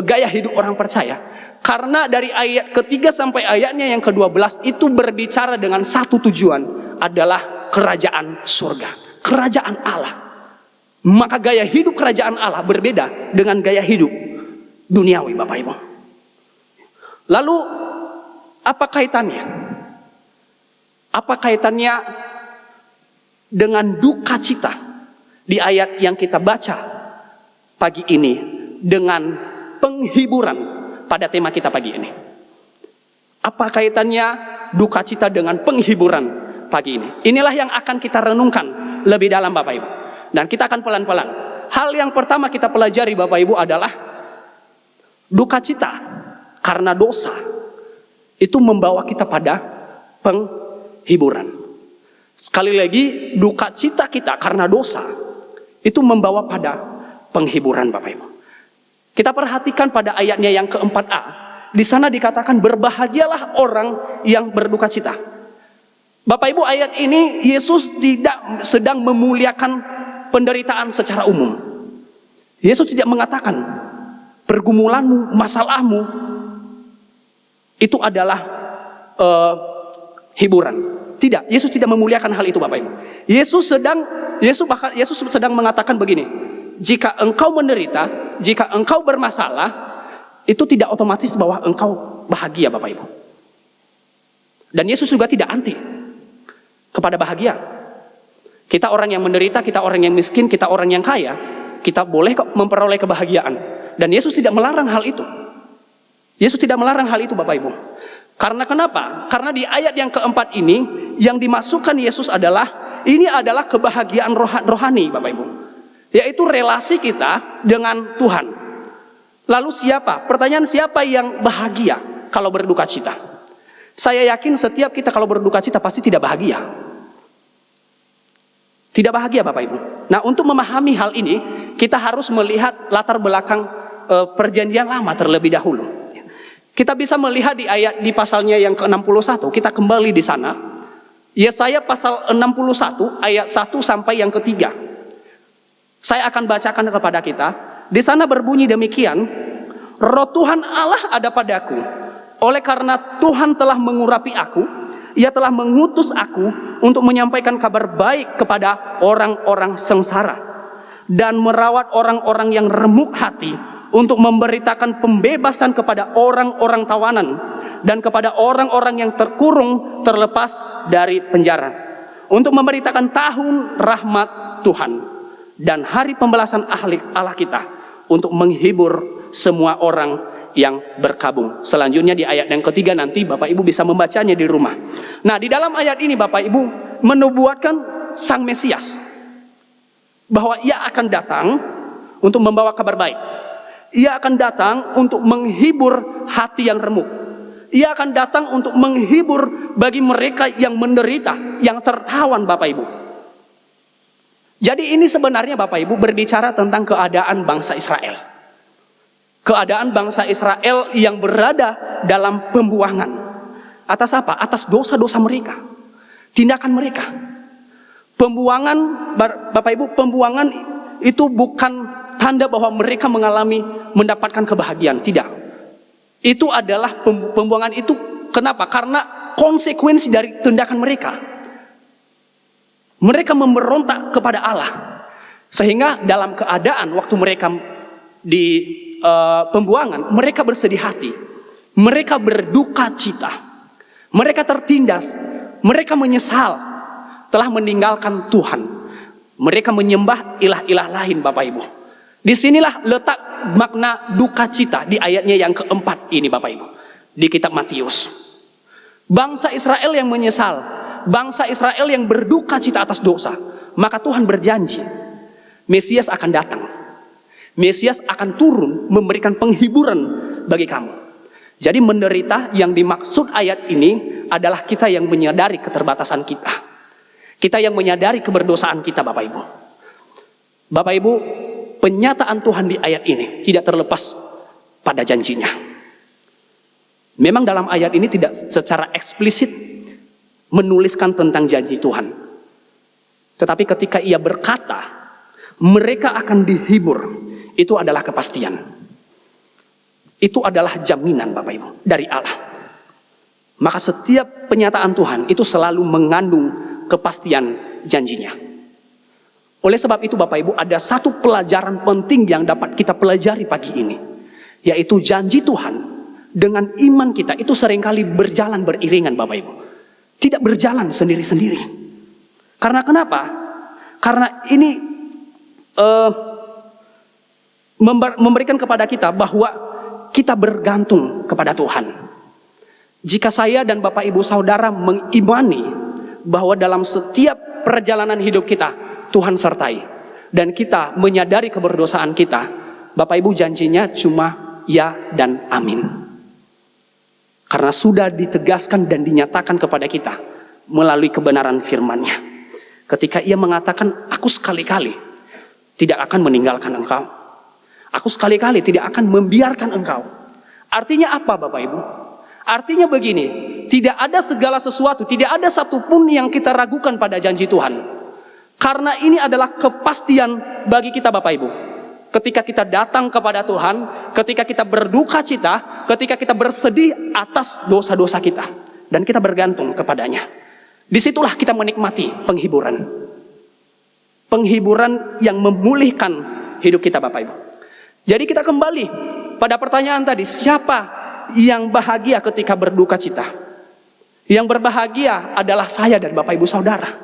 Speaker 3: gaya hidup orang percaya? Karena dari ayat ketiga sampai ayatnya yang ke-12 itu berbicara dengan satu tujuan, adalah kerajaan surga, kerajaan Allah. Maka gaya hidup kerajaan Allah berbeda dengan gaya hidup duniawi Bapak Ibu. Lalu apa kaitannya? Apa kaitannya dengan duka cita di ayat yang kita baca pagi ini dengan penghiburan pada tema kita pagi ini? Apa kaitannya duka cita dengan penghiburan pagi ini? Inilah yang akan kita renungkan lebih dalam Bapak Ibu. Dan kita akan pelan-pelan. Hal yang pertama kita pelajari Bapak Ibu adalah duka cita karena dosa itu membawa kita pada penghiburan. Sekali lagi, duka cita kita karena dosa itu membawa pada penghiburan Bapak Ibu. Kita perhatikan pada ayatnya yang ke-4a. Di sana dikatakan berbahagialah orang yang berduka cita. Bapak Ibu, ayat ini Yesus tidak sedang memuliakan penderitaan secara umum. Yesus tidak mengatakan pergumulanmu, masalahmu itu adalah hiburan. Tidak, Yesus tidak memuliakan hal itu Bapak Ibu. Yesus sedang mengatakan begini, jika engkau menderita, jika engkau bermasalah, itu tidak otomatis bahwa engkau bahagia Bapak Ibu. Dan Yesus juga tidak anti kepada bahagia. Kita orang yang menderita, kita orang yang miskin, kita orang yang kaya, kita boleh kok memperoleh kebahagiaan. Dan Yesus tidak melarang hal itu. Yesus tidak melarang hal itu Bapak Ibu. Karena kenapa? Karena di ayat yang keempat ini, yang dimasukkan Yesus adalah, ini adalah kebahagiaan rohani Bapak Ibu. Yaitu relasi kita dengan Tuhan. Lalu siapa? Pertanyaan, siapa yang bahagia kalau berduka cita? Saya yakin setiap kita kalau berduka cita pasti tidak bahagia. Tidak bahagia Bapak Ibu. Nah, untuk memahami hal ini, kita harus melihat latar belakang perjanjian lama terlebih dahulu. Kita bisa melihat di ayat di pasalnya yang ke-61, kita kembali di sana. Yesaya pasal 61 ayat 1 sampai yang ketiga. Saya akan bacakan kepada kita. Di sana berbunyi demikian, Roh Tuhan Allah ada padaku, oleh karena Tuhan telah mengurapi aku. Ia telah mengutus aku untuk menyampaikan kabar baik kepada orang-orang sengsara dan merawat orang-orang yang remuk hati, untuk memberitakan pembebasan kepada orang-orang tawanan dan kepada orang-orang yang terkurung terlepas dari penjara, untuk memberitakan tahun rahmat Tuhan dan hari pembalasan Allah kita, untuk menghibur semua orang yang berkabung. Selanjutnya di ayat yang ketiga nanti Bapak Ibu bisa membacanya di rumah. Nah, di dalam ayat ini Bapak Ibu menubuatkan Sang Mesias, bahwa ia akan datang untuk membawa kabar baik. Ia akan datang untuk menghibur hati yang remuk. Ia akan datang untuk menghibur bagi mereka yang menderita, yang tertawan Bapak Ibu. Jadi ini sebenarnya Bapak Ibu berbicara tentang keadaan bangsa Israel. Keadaan bangsa Israel yang berada dalam pembuangan. Atas apa? Atas dosa-dosa mereka. Tindakan mereka. Pembuangan, Bapak Ibu, pembuangan itu bukan tanda bahwa mereka mendapatkan kebahagiaan. Tidak. Itu adalah pembuangan itu. Kenapa? Karena konsekuensi dari tindakan mereka. Mereka memberontak kepada Allah. Sehingga dalam keadaan waktu mereka di pembuangan, mereka bersedih hati. Mereka berduka cita. Mereka tertindas. Mereka menyesal telah meninggalkan Tuhan. Mereka menyembah ilah-ilah lain, Bapak Ibu. Disinilah letak makna duka cita di ayatnya yang keempat ini, Bapak Ibu. Di kitab Matius. Bangsa Israel yang menyesal. Bangsa Israel yang berduka cita atas dosa. Maka Tuhan berjanji, Mesias akan datang. Mesias akan turun memberikan penghiburan bagi kamu. Jadi menderita yang dimaksud ayat ini adalah kita yang menyadari keterbatasan kita. Kita yang menyadari keberdosaan kita, Bapak Ibu. Bapak Ibu, penyataan Tuhan di ayat ini tidak terlepas pada janjinya. Memang dalam ayat ini tidak secara eksplisit menuliskan tentang janji Tuhan. Tetapi ketika ia berkata, mereka akan dihibur, itu adalah kepastian. Itu adalah jaminan, Bapak Ibu, dari Allah. Maka setiap penyataan Tuhan itu selalu mengandung kepastian janjinya. Oleh sebab itu, Bapak Ibu, ada satu pelajaran penting yang dapat kita pelajari pagi ini, yaitu janji Tuhan dengan iman kita itu seringkali berjalan beriringan, Bapak Ibu. Tidak berjalan sendiri-sendiri. Karena kenapa? Karena ini memberikan kepada kita bahwa kita bergantung kepada Tuhan. Jika saya dan Bapak Ibu Saudara mengimani bahwa dalam setiap perjalanan hidup kita Tuhan sertai, dan kita menyadari keberdosaan kita, Bapak Ibu, janjinya cuma ya dan amin. Karena sudah ditegaskan dan dinyatakan kepada kita melalui kebenaran firman-Nya. Ketika ia mengatakan, aku sekali-kali tidak akan meninggalkan engkau. Aku sekali-kali tidak akan membiarkan engkau. Artinya apa, Bapak Ibu? Artinya begini, tidak ada segala sesuatu, tidak ada satupun yang kita ragukan pada janji Tuhan. Karena ini adalah kepastian bagi kita, Bapak Ibu. Ketika kita datang kepada Tuhan, ketika kita berduka cita, ketika kita bersedih atas dosa-dosa kita, dan kita bergantung kepadanya. Disitulah kita menikmati penghiburan. Penghiburan yang memulihkan hidup kita, Bapak Ibu. Jadi kita kembali pada pertanyaan tadi, siapa yang bahagia ketika berduka cita? Yang berbahagia adalah saya dan Bapak Ibu Saudara.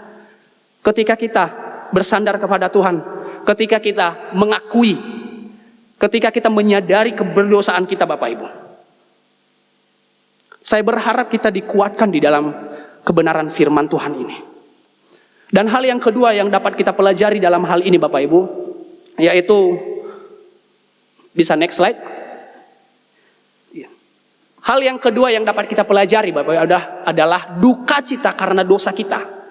Speaker 3: Ketika kita bersandar kepada Tuhan, ketika kita mengakui, ketika kita menyadari keberdosaan kita, Bapak Ibu. Saya berharap kita dikuatkan di dalam kebenaran firman Tuhan ini. Dan hal yang kedua yang dapat kita pelajari dalam hal ini, Bapak Ibu, yaitu, bisa next slide. Hal yang kedua yang dapat kita pelajari, Bapak Ibu, adalah duka cita karena dosa kita.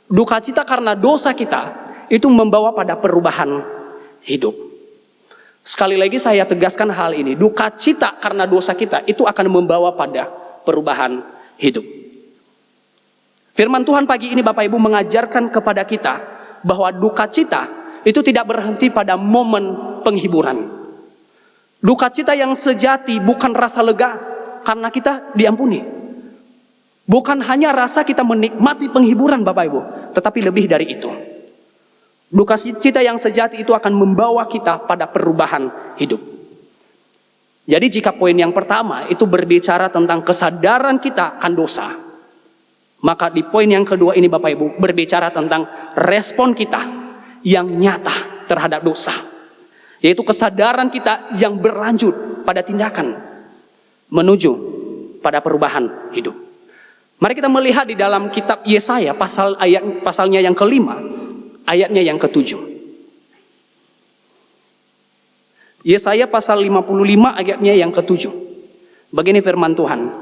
Speaker 3: Duka cita karena dosa kita itu membawa pada perubahan hidup. Sekali lagi saya tegaskan hal ini, duka cita karena dosa kita itu akan membawa pada perubahan hidup. Firman Tuhan pagi ini, Bapak Ibu, mengajarkan kepada kita bahwa duka cita itu tidak berhenti pada momen penghiburan. Duka cita yang sejati bukan rasa lega karena kita diampuni. Bukan hanya rasa kita menikmati penghiburan, Bapak Ibu, tetapi lebih dari itu. Duka cita yang sejati itu akan membawa kita pada perubahan hidup. Jadi jika poin yang pertama itu berbicara tentang kesadaran kita akan dosa, maka di poin yang kedua ini, Bapak Ibu, berbicara tentang respon kita yang nyata terhadap dosa. Yaitu kesadaran kita yang berlanjut pada tindakan menuju pada perubahan hidup. Mari kita melihat di dalam kitab Yesaya pasalnya yang kelima, ayatnya yang ke-7. Yesaya pasal 55 ayatnya yang ke-7. Begini firman Tuhan.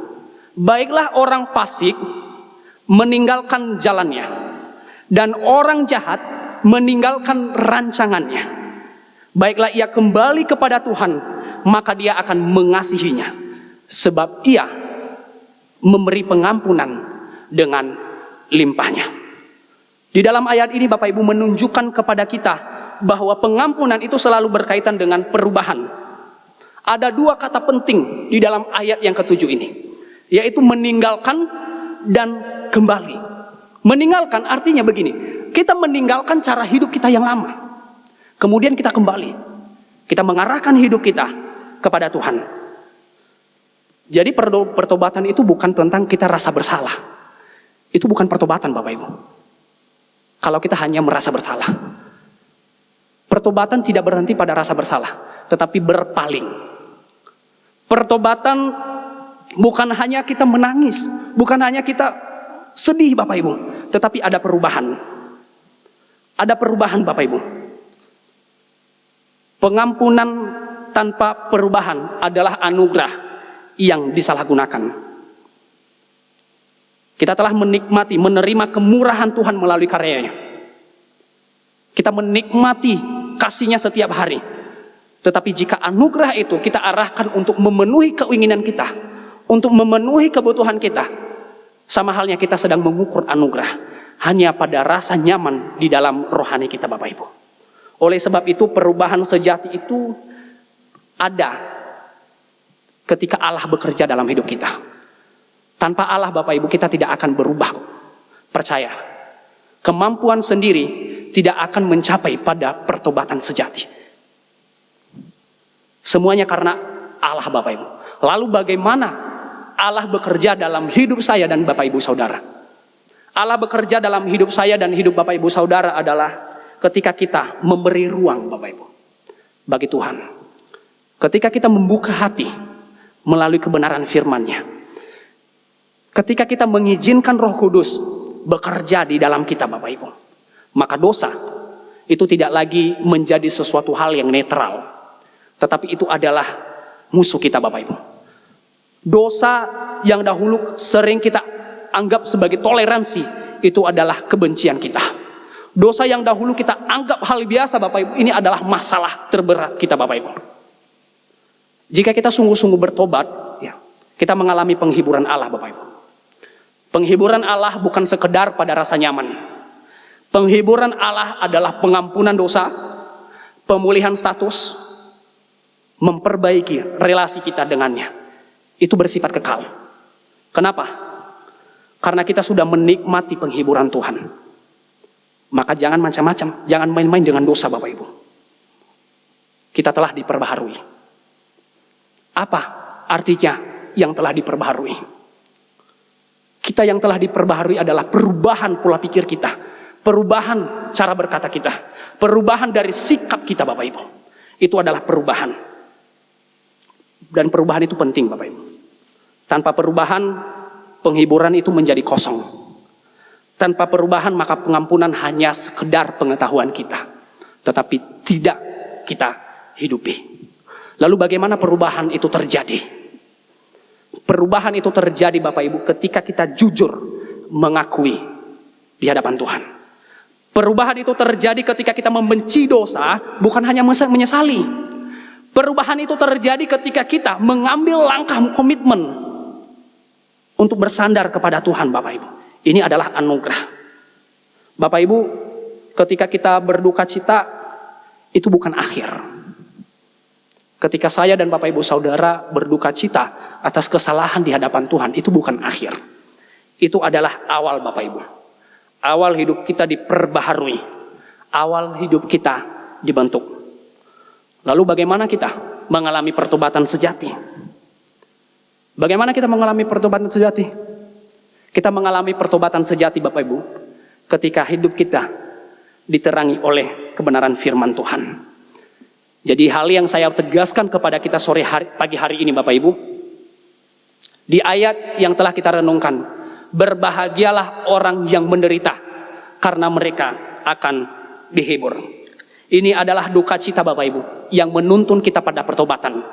Speaker 3: Baiklah orang fasik meninggalkan jalannya, dan orang jahat meninggalkan rancangannya. Baiklah ia kembali kepada Tuhan, maka dia akan mengasihinya. Sebab ia memberi pengampunan dengan limpahnya. Di dalam ayat ini, Bapak Ibu, menunjukkan kepada kita bahwa pengampunan itu selalu berkaitan dengan perubahan. Ada dua kata penting di dalam ayat yang ketujuh ini, yaitu meninggalkan dan kembali. Meninggalkan artinya begini, kita meninggalkan cara hidup kita yang lama, kemudian kita kembali, kita mengarahkan hidup kita kepada Tuhan. Jadi pertobatan itu bukan tentang kita rasa bersalah. Itu bukan pertobatan Bapak Ibu. Kalau kita hanya merasa bersalah. Pertobatan tidak berhenti pada rasa bersalah, tetapi berpaling. Pertobatan bukan hanya kita menangis, bukan hanya kita sedih Bapak Ibu, tetapi ada perubahan. Ada perubahan Bapak Ibu. Pengampunan tanpa perubahan adalah anugerah yang disalahgunakan. Kita telah menikmati, menerima kemurahan Tuhan melalui karyanya. Kita menikmati kasih-Nya setiap hari. Tetapi jika anugerah itu kita arahkan untuk memenuhi keinginan kita, untuk memenuhi kebutuhan kita, sama halnya kita sedang mengukur anugerah hanya pada rasa nyaman di dalam rohani kita Bapak Ibu. Oleh sebab itu perubahan sejati itu ada ketika Allah bekerja dalam hidup kita. Tanpa Allah Bapak Ibu kita tidak akan berubah. Percaya. Kemampuan sendiri tidak akan mencapai pada pertobatan sejati. Semuanya karena Allah Bapak Ibu. Lalu bagaimana Allah bekerja dalam hidup saya dan Bapak Ibu Saudara? Allah bekerja dalam hidup saya dan hidup Bapak Ibu Saudara adalah ketika kita memberi ruang Bapak Ibu bagi Tuhan. Ketika kita membuka hati melalui kebenaran firman-Nya. Ketika kita mengizinkan Roh Kudus bekerja di dalam kita Bapak Ibu, maka dosa itu tidak lagi menjadi sesuatu hal yang netral, tetapi itu adalah musuh kita Bapak Ibu. Dosa yang dahulu sering kita anggap sebagai toleransi, itu adalah kebencian kita. Dosa yang dahulu kita anggap hal biasa Bapak Ibu, ini adalah masalah terberat kita Bapak Ibu. Jika kita sungguh-sungguh bertobat, ya, kita mengalami penghiburan Allah Bapak Ibu. Penghiburan Allah bukan sekedar pada rasa nyaman. Penghiburan Allah adalah pengampunan dosa, pemulihan status, memperbaiki relasi kita dengannya. Itu bersifat kekal. Kenapa? Karena kita sudah menikmati penghiburan Tuhan. Maka jangan macam-macam, jangan main-main dengan dosa Bapak Ibu. Kita telah diperbaharui. Apa artinya yang telah diperbaharui? Kita yang telah diperbaharui adalah perubahan pola pikir kita, perubahan cara berkata kita, perubahan dari sikap kita Bapak Ibu. Itu adalah perubahan. Dan perubahan itu penting Bapak Ibu. Tanpa perubahan, penghiburan itu menjadi kosong. Tanpa perubahan maka pengampunan hanya sekedar pengetahuan kita, tetapi tidak kita hidupi. Lalu bagaimana perubahan itu terjadi? Perubahan itu terjadi Bapak Ibu ketika kita jujur mengakui di hadapan Tuhan. Perubahan itu terjadi ketika kita membenci dosa, bukan hanya menyesali. Perubahan itu terjadi ketika kita mengambil langkah komitmen untuk bersandar kepada Tuhan Bapak Ibu. Ini adalah anugerah. Bapak Ibu, ketika kita berduka cita, itu bukan akhir. Ketika saya dan Bapak Ibu Saudara berduka cita atas kesalahan di hadapan Tuhan, itu bukan akhir. Itu adalah awal Bapak Ibu. Awal hidup kita diperbaharui. Awal hidup kita dibentuk. Lalu bagaimana kita mengalami pertobatan sejati? Bagaimana kita mengalami pertobatan sejati? Kita mengalami pertobatan sejati Bapak Ibu ketika hidup kita diterangi oleh kebenaran firman Tuhan. Jadi hal yang saya tegaskan kepada kita pagi hari ini Bapak Ibu, di ayat yang telah kita renungkan, berbahagialah orang yang menderita karena mereka akan dihibur. Ini adalah duka cita Bapak Ibu yang menuntun kita pada pertobatan.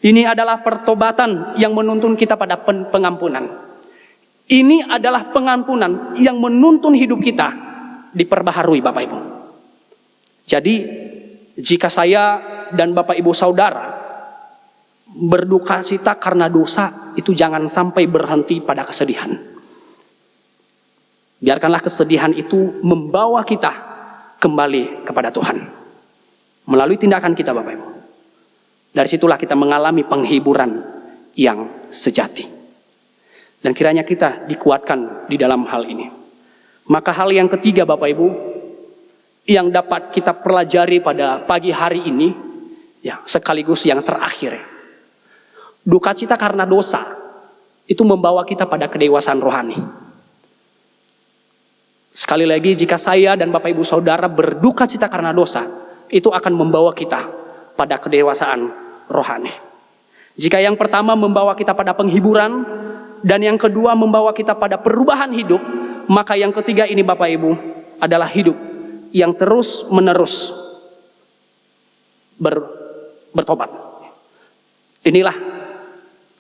Speaker 3: Ini adalah pertobatan yang menuntun kita pada pengampunan. Ini adalah pengampunan yang menuntun hidup kita diperbaharui Bapak Ibu. Jadi jika saya dan Bapak Ibu Saudara berduka cita karena dosa, itu jangan sampai berhenti pada kesedihan. Biarkanlah kesedihan itu membawa kita kembali kepada Tuhan. Melalui tindakan kita Bapak Ibu. Dari situlah kita mengalami penghiburan yang sejati. Dan kiranya kita dikuatkan di dalam hal ini. Maka hal yang ketiga Bapak Ibu, yang dapat kita pelajari pada pagi hari ini, ya, sekaligus yang terakhir. Duka cita karena dosa, itu membawa kita pada kedewasaan rohani. Sekali lagi, jika saya dan Bapak Ibu Saudara berduka cita karena dosa, itu akan membawa kita pada kedewasaan rohani. Jika yang pertama membawa kita pada penghiburan, dan yang kedua membawa kita pada perubahan hidup, maka yang ketiga ini Bapak Ibu adalah hidup yang terus menerus bertobat. Inilah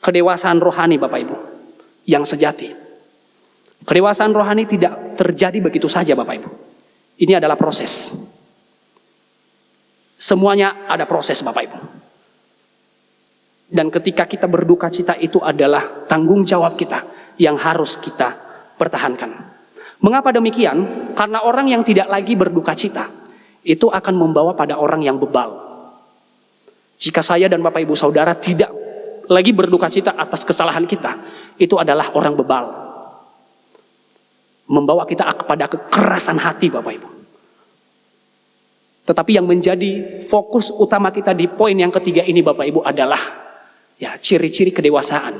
Speaker 3: kedewasaan rohani Bapak Ibu yang sejati. Kedewasaan rohani tidak terjadi begitu saja Bapak Ibu. Ini adalah proses. Semuanya ada proses Bapak Ibu. Dan ketika kita berduka cita, itu adalah tanggung jawab kita yang harus kita pertahankan. Mengapa demikian? Karena orang yang tidak lagi berduka cita, itu akan membawa pada orang yang bebal. Jika saya dan Bapak Ibu Saudara tidak lagi berduka cita atas kesalahan kita, itu adalah orang bebal. Membawa kita kepada kekerasan hati Bapak Ibu. Tetapi yang menjadi fokus utama kita di poin yang ketiga ini Bapak Ibu adalah ya, ciri-ciri kedewasaan.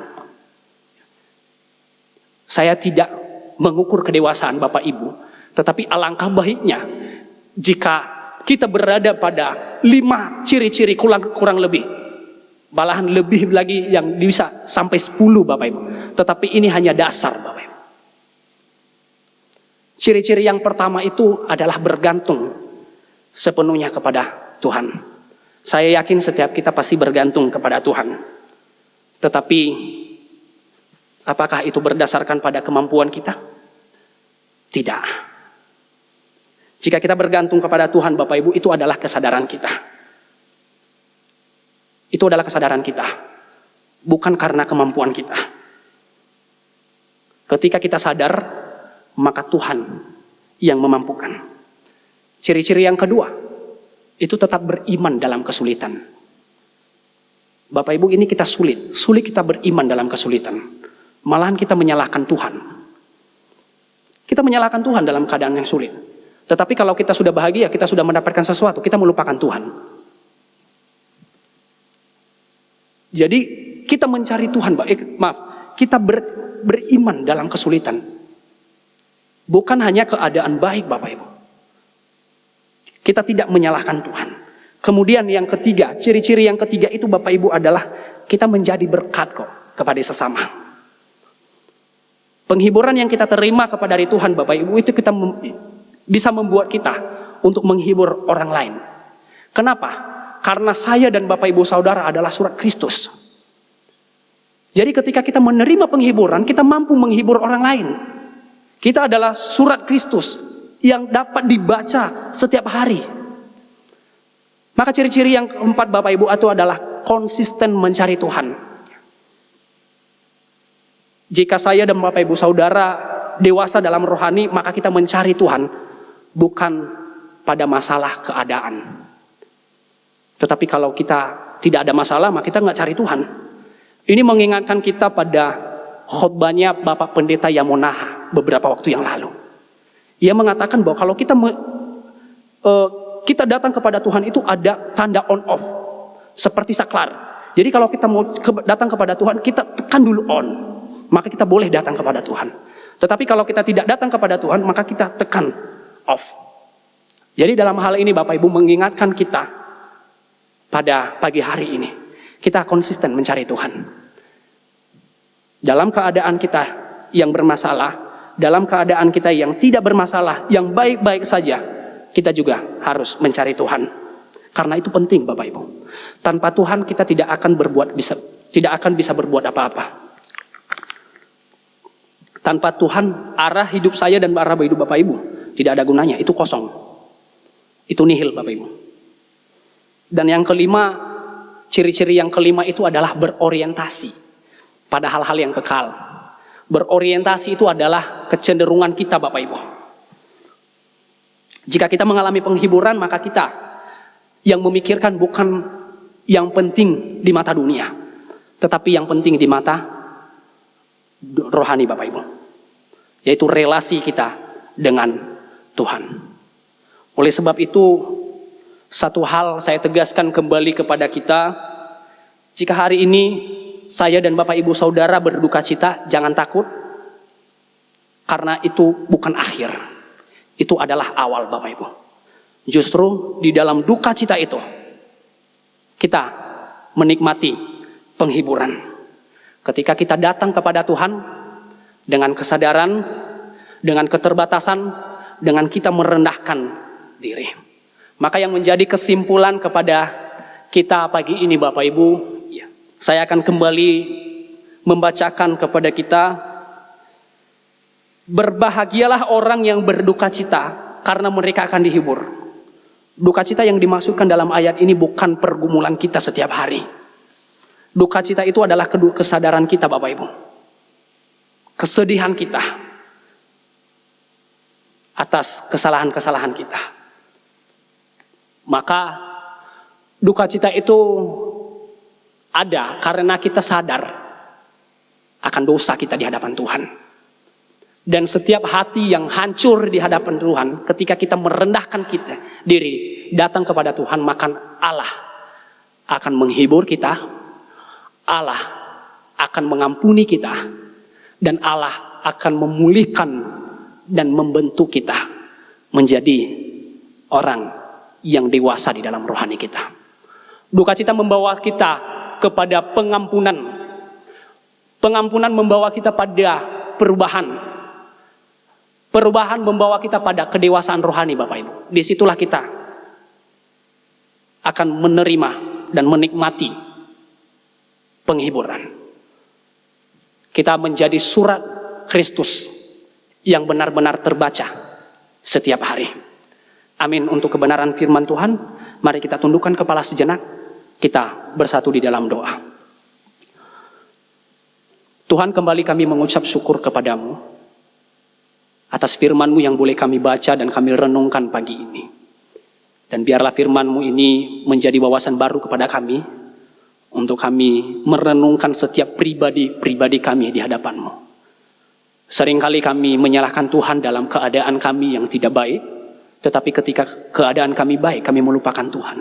Speaker 3: Saya tidak mengukur kedewasaan Bapak Ibu, tetapi alangkah baiknya jika kita berada pada 5 ciri-ciri kurang lebih. Malahan lebih lagi yang bisa sampai 10 Bapak Ibu. Tetapi ini hanya dasar Bapak Ibu. Ciri-ciri yang pertama itu adalah bergantung sepenuhnya kepada Tuhan. Saya yakin setiap kita pasti bergantung kepada Tuhan. Tetapi apakah itu berdasarkan pada kemampuan kita? Tidak. Jika kita bergantung kepada Tuhan Bapak Ibu, itu adalah kesadaran kita. Itu adalah kesadaran kita. Bukan karena kemampuan kita. Ketika kita sadar, maka Tuhan yang memampukan. Ciri-ciri yang kedua, itu tetap beriman dalam kesulitan. Bapak Ibu, ini kita sulit kita beriman dalam kesulitan. Malahan kita menyalahkan Tuhan. Kita menyalahkan Tuhan dalam keadaan yang sulit. Tetapi kalau kita sudah bahagia, kita sudah mendapatkan sesuatu, kita melupakan Tuhan. Jadi kita mencari Tuhan, kita beriman dalam kesulitan. Bukan hanya keadaan baik Bapak Ibu. Kita tidak menyalahkan Tuhan. Kemudian yang ketiga, ciri-ciri yang ketiga itu Bapak Ibu adalah kita menjadi berkat kok kepada sesama. Penghiburan yang kita terima kepada dari Tuhan Bapak Ibu itu kita bisa membuat kita untuk menghibur orang lain. Kenapa? Karena saya dan Bapak Ibu Saudara adalah surat Kristus. Jadi ketika kita menerima penghiburan, kita mampu menghibur orang lain. Kita adalah surat Kristus yang dapat dibaca setiap hari. Maka ciri-ciri yang keempat Bapak Ibu itu adalah konsisten mencari Tuhan. Jika saya dan Bapak Ibu Saudara dewasa dalam rohani, maka kita mencari Tuhan bukan pada masalah keadaan. Tetapi kalau kita tidak ada masalah, maka kita nggak cari Tuhan. Ini mengingatkan kita pada khotbahnya Bapak Pendeta Yamonaha beberapa waktu yang lalu. Ia mengatakan bahwa kalau kita datang kepada Tuhan itu ada tanda on off, seperti saklar. Jadi kalau kita mau datang kepada Tuhan, kita tekan dulu on, maka kita boleh datang kepada Tuhan. Tetapi kalau kita tidak datang kepada Tuhan, maka kita tekan off. Jadi dalam hal ini Bapak Ibu mengingatkan kita pada pagi hari ini, kita konsisten mencari Tuhan. Dalam keadaan kita yang bermasalah, dalam keadaan kita yang tidak bermasalah, yang baik-baik saja, kita juga harus mencari Tuhan. Karena itu penting Bapak Ibu. Tanpa Tuhan kita tidak akan bisa berbuat apa-apa. Tanpa Tuhan, arah hidup saya dan arah hidup Bapak Ibu tidak ada gunanya, itu kosong. Itu nihil Bapak Ibu. Dan yang kelima, ciri-ciri yang kelima itu adalah berorientasi pada hal-hal yang kekal. Berorientasi itu adalah kecenderungan kita Bapak Ibu. Jika kita mengalami penghiburan, maka kita yang memikirkan bukan yang penting di mata dunia, tetapi yang penting di mata rohani Bapak Ibu, yaitu relasi kita dengan Tuhan. Oleh sebab itu, satu hal saya tegaskan kembali kepada kita, jika hari ini saya dan Bapak Ibu Saudara berduka cita, jangan takut, karena itu bukan akhir, itu adalah awal Bapak Ibu. Justru di dalam duka cita itu, kita menikmati penghiburan. Ketika kita datang kepada Tuhan dengan kesadaran, dengan keterbatasan, dengan kita merendahkan diri. Maka yang menjadi kesimpulan kepada kita pagi ini Bapak Ibu, saya akan kembali membacakan kepada kita, berbahagialah orang yang berduka cita karena mereka akan dihibur. Duka cita yang dimaksudkan dalam ayat ini bukan pergumulan kita setiap hari. Duka cita itu adalah kesadaran kita Bapak Ibu, kesedihan kita atas kesalahan-kesalahan kita. Maka duka cita itu ada karena kita sadar akan dosa kita di hadapan Tuhan. Dan setiap hati yang hancur di hadapan Tuhan, ketika kita merendahkan kita diri, datang kepada Tuhan, maka Allah akan menghibur kita, Allah akan mengampuni kita, dan Allah akan memulihkan dan membentuk kita menjadi orang yang dewasa di dalam rohani kita. Duka cita membawa kita kepada pengampunan. Pengampunan membawa kita pada perubahan. Perubahan membawa kita pada kedewasaan rohani Bapak Ibu. Disitulah kita akan menerima dan menikmati penghiburan. Kita menjadi surat Kristus yang benar-benar terbaca setiap hari. Amin. Untuk kebenaran firman Tuhan, mari kita tundukkan kepala sejenak. Kita bersatu di dalam doa. Tuhan, kembali kami mengucap syukur kepadamu atas firman-Mu yang boleh kami baca dan kami renungkan pagi ini. Dan biarlah firman-Mu ini menjadi wawasan baru kepada kami, untuk kami merenungkan setiap pribadi kami di hadapan-Mu. Seringkali kami menyalahkan Tuhan dalam keadaan kami yang tidak baik, tetapi ketika keadaan kami baik, kami melupakan Tuhan.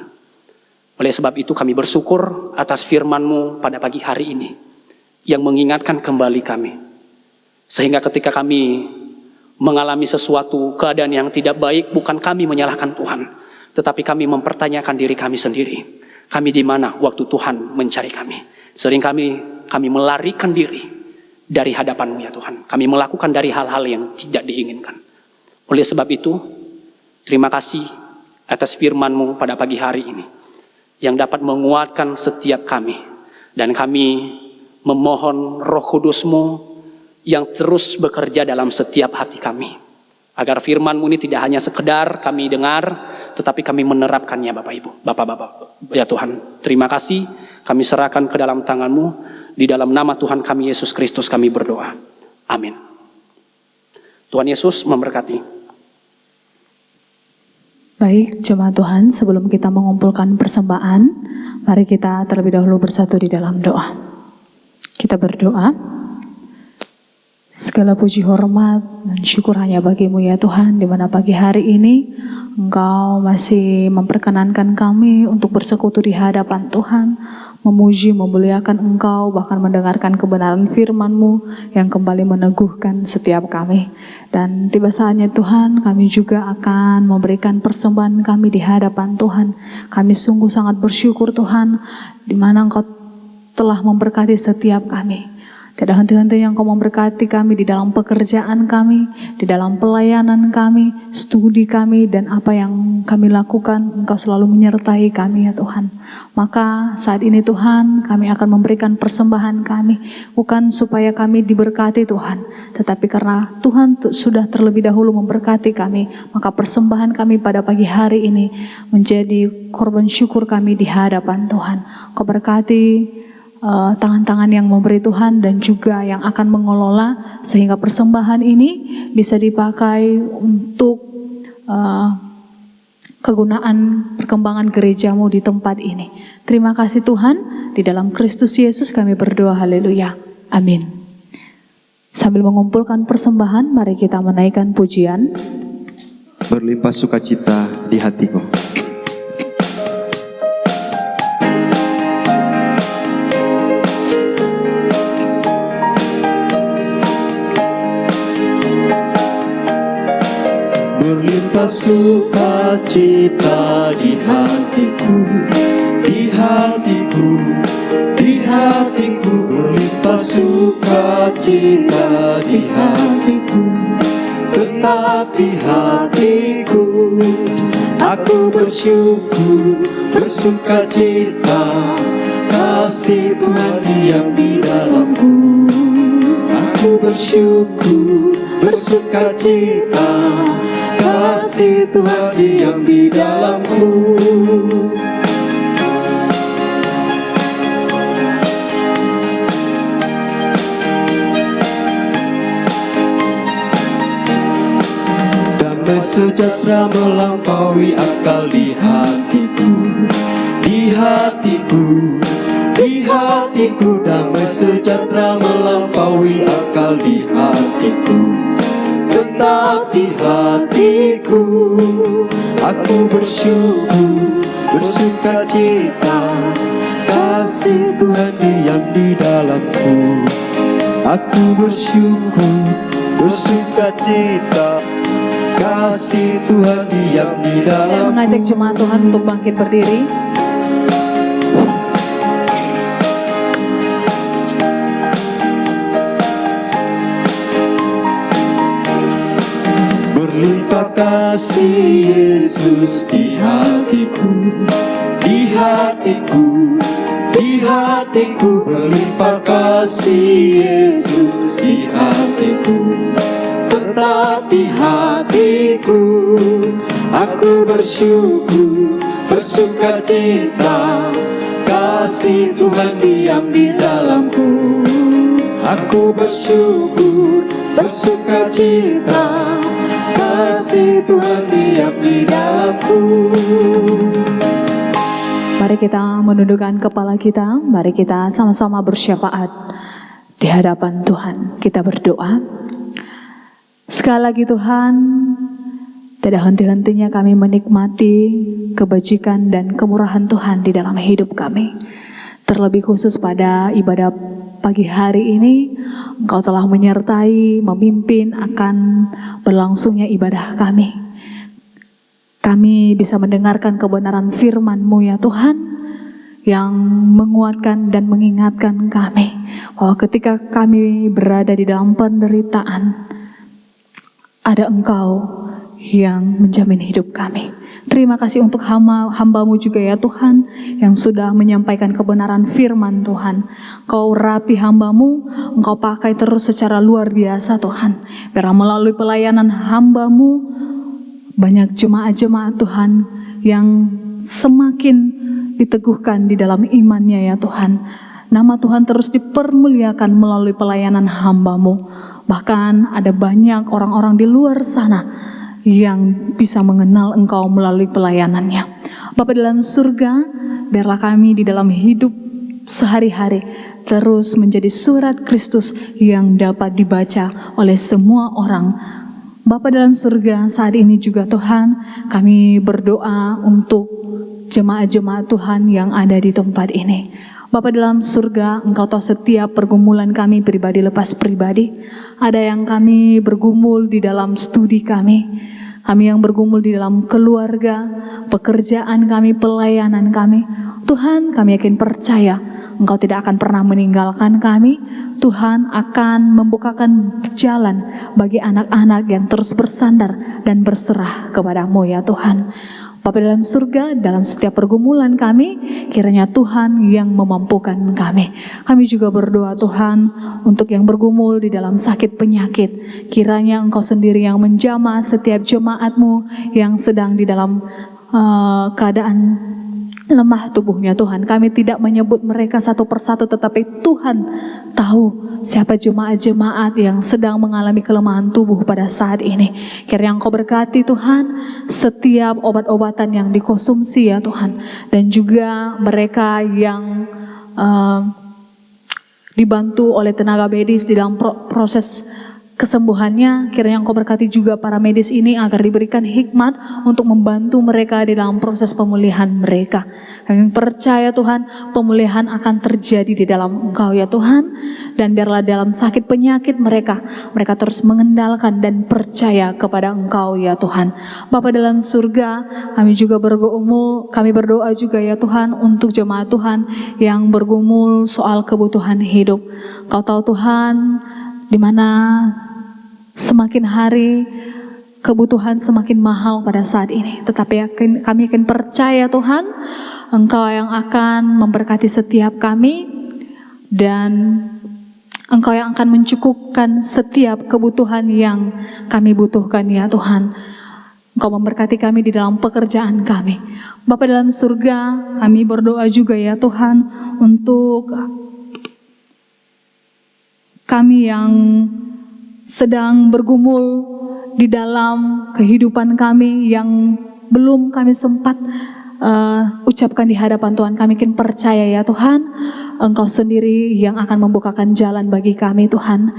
Speaker 3: Oleh sebab itu kami bersyukur atas firman-Mu pada pagi hari ini, yang mengingatkan kembali kami. Sehingga ketika kami mengalami sesuatu keadaan yang tidak baik, bukan kami menyalahkan Tuhan, tetapi kami mempertanyakan diri kami sendiri. Kami di mana waktu Tuhan mencari kami? Sering kami melarikan diri dari hadapan-Mu ya Tuhan. Kami melakukan dari hal-hal yang tidak diinginkan. Oleh sebab itu, terima kasih atas firman-Mu pada pagi hari ini, yang dapat menguatkan setiap kami. Dan kami memohon Roh Kudus-Mu yang terus bekerja dalam setiap hati kami, agar firman-Mu ini tidak hanya sekedar kami dengar, tetapi kami menerapkannya Bapak Ibu. Bapak-bapak ya Tuhan, terima kasih, kami serahkan ke dalam tangan-Mu. Di dalam nama Tuhan kami Yesus Kristus kami berdoa. Amin. Tuhan Yesus memberkati.
Speaker 4: Baik, jemaat Tuhan, sebelum kita mengumpulkan persembahan, mari kita terlebih dahulu bersatu di dalam doa. Kita berdoa. Segala puji, hormat, dan syukur hanya bagi-Mu ya Tuhan, di mana pagi hari ini Engkau masih memperkenankan kami untuk bersekutu di hadapan Tuhan, memuji, memuliakan Engkau, bahkan mendengarkan kebenaran firman-Mu yang kembali meneguhkan setiap kami. Dan tiba saatnya Tuhan, kami juga akan memberikan persembahan kami di hadapan Tuhan. Kami sungguh sangat bersyukur Tuhan, di mana Engkau telah memberkati setiap kami. Tidak henti-hentinya Engkau memberkati kami di dalam pekerjaan kami, di dalam pelayanan kami, studi kami, dan apa yang kami lakukan, Engkau selalu menyertai kami ya Tuhan. Maka saat ini Tuhan, kami akan memberikan persembahan kami, bukan supaya kami diberkati Tuhan, tetapi karena Tuhan sudah terlebih dahulu memberkati kami, maka persembahan kami pada pagi hari ini menjadi korban syukur kami di hadapan Tuhan. Kau berkati tangan-tangan yang memberi Tuhan dan juga yang akan mengelola, sehingga persembahan ini bisa dipakai untuk kegunaan perkembangan gerejamu di tempat ini. Terima kasih Tuhan, di dalam Kristus Yesus kami berdoa, haleluya, amin. Sambil mengumpulkan persembahan, mari kita menaikkan pujian.
Speaker 1: Berlimpah sukacita di hatiku. Berlimpah sukacita di hatiku, di hatiku, di hatiku. Berlimpah sukacita di hatiku, tetapi hatiku, aku bersyukur, bersukacita, kasih Tuhan diam di dalamku. Aku bersyukur, bersukacita, kasih Tuhan diam di dalamku. Damai sejahtera melampaui akal di hatiku, di hatiku, di hatiku. Damai sejahtera melampaui akal di hatiku, tetapi hatiku, aku bersyukur, bersukacita, kasih Tuhan diam di dalamku. Aku bersyukur, bersukacita, kasih Tuhan diam di dalamku.
Speaker 4: Saya mengajak jemaat Tuhan untuk bangkit berdiri.
Speaker 1: Berlimpah kasih Yesus di hatiku, di hatiku, di hatiku. Berlimpah kasih Yesus di hatiku, tetapi hatiku, aku bersyukur, bersukacita, kasih Tuhan diam di dalamku. Aku bersyukur, bersukacita, kasih Tuhan diam di dalamku.
Speaker 4: Mari kita menundukkan kepala kita, mari kita sama-sama bersyafaat di hadapan Tuhan. Kita berdoa. Sekali lagi Tuhan, tidak henti-hentinya kami menikmati kebajikan dan kemurahan Tuhan di dalam hidup kami. Terlebih khusus pada ibadah pagi hari ini, Engkau telah menyertai, memimpin akan berlangsungnya ibadah kami. Kami bisa mendengarkan kebenaran firman-Mu ya Tuhan, yang menguatkan dan mengingatkan kami bahwa ketika kami berada di dalam penderitaan, ada Engkau yang menjamin hidup kami. Terima kasih untuk hamba-Mu juga ya Tuhan, yang sudah menyampaikan kebenaran firman Tuhan. Kau rapi hamba-Mu, Engkau pakai terus secara luar biasa Tuhan. Biar melalui pelayanan hamba-Mu, banyak jemaat-jemaat Tuhan yang semakin diteguhkan di dalam imannya ya Tuhan. Nama Tuhan terus dipermuliakan melalui pelayanan hamba-Mu. Bahkan ada banyak orang-orang di luar sana yang bisa mengenal Engkau melalui pelayanannya. Bapa dalam surga, biarlah kami di dalam hidup sehari-hari terus menjadi surat Kristus yang dapat dibaca oleh semua orang. Bapa dalam surga, saat ini juga Tuhan, kami berdoa untuk jemaat-jemaat Tuhan yang ada di tempat ini. Bapa dalam surga, Engkau tahu setiap pergumulan kami pribadi lepas pribadi. Ada yang kami bergumul di dalam studi kami yang bergumul di dalam keluarga, pekerjaan kami, pelayanan kami. Tuhan, kami yakin percaya Engkau tidak akan pernah meninggalkan kami. Tuhan akan membukakan jalan bagi anak-anak yang terus bersandar dan berserah kepada-Mu ya Tuhan. Bapa dalam surga, dalam setiap pergumulan kami, kiranya Tuhan yang memampukan kami. Kami juga berdoa Tuhan untuk yang bergumul di dalam sakit penyakit. Kiranya Engkau sendiri yang menjamah setiap jemaat-Mu yang sedang di dalam keadaan lemah tubuhnya Tuhan. Kami tidak menyebut mereka satu persatu, tetapi Tuhan tahu siapa jemaat-jemaat yang sedang mengalami kelemahan tubuh pada saat ini. Kiranya Engkau berkati Tuhan setiap obat-obatan yang dikonsumsi ya Tuhan, dan juga mereka yang dibantu oleh tenaga medis di dalam proses kesembuhannya. Kiranya Engkau berkati juga para medis ini agar diberikan hikmat untuk membantu mereka di dalam proses pemulihan mereka. Kami percaya Tuhan, pemulihan akan terjadi di dalam Engkau ya Tuhan. Dan biarlah dalam sakit penyakit mereka terus mengendalkan dan percaya kepada Engkau ya Tuhan. Bapa dalam surga, kami juga kami berdoa juga ya Tuhan untuk jemaat Tuhan yang bergumul soal kebutuhan hidup. Kau tahu Tuhan, di mana semakin hari kebutuhan semakin mahal pada saat ini. Tetapi kami yakin percaya Tuhan, Engkau yang akan memberkati setiap kami, dan Engkau yang akan mencukupkan setiap kebutuhan yang kami butuhkan ya Tuhan. Engkau memberkati kami di dalam pekerjaan kami. Bapa dalam surga, kami berdoa juga ya Tuhan untuk kami yang sedang bergumul di dalam kehidupan kami yang belum kami sempat ucapkan di hadapan Tuhan. Kami yakin percaya ya Tuhan, Engkau sendiri yang akan membukakan jalan bagi kami Tuhan.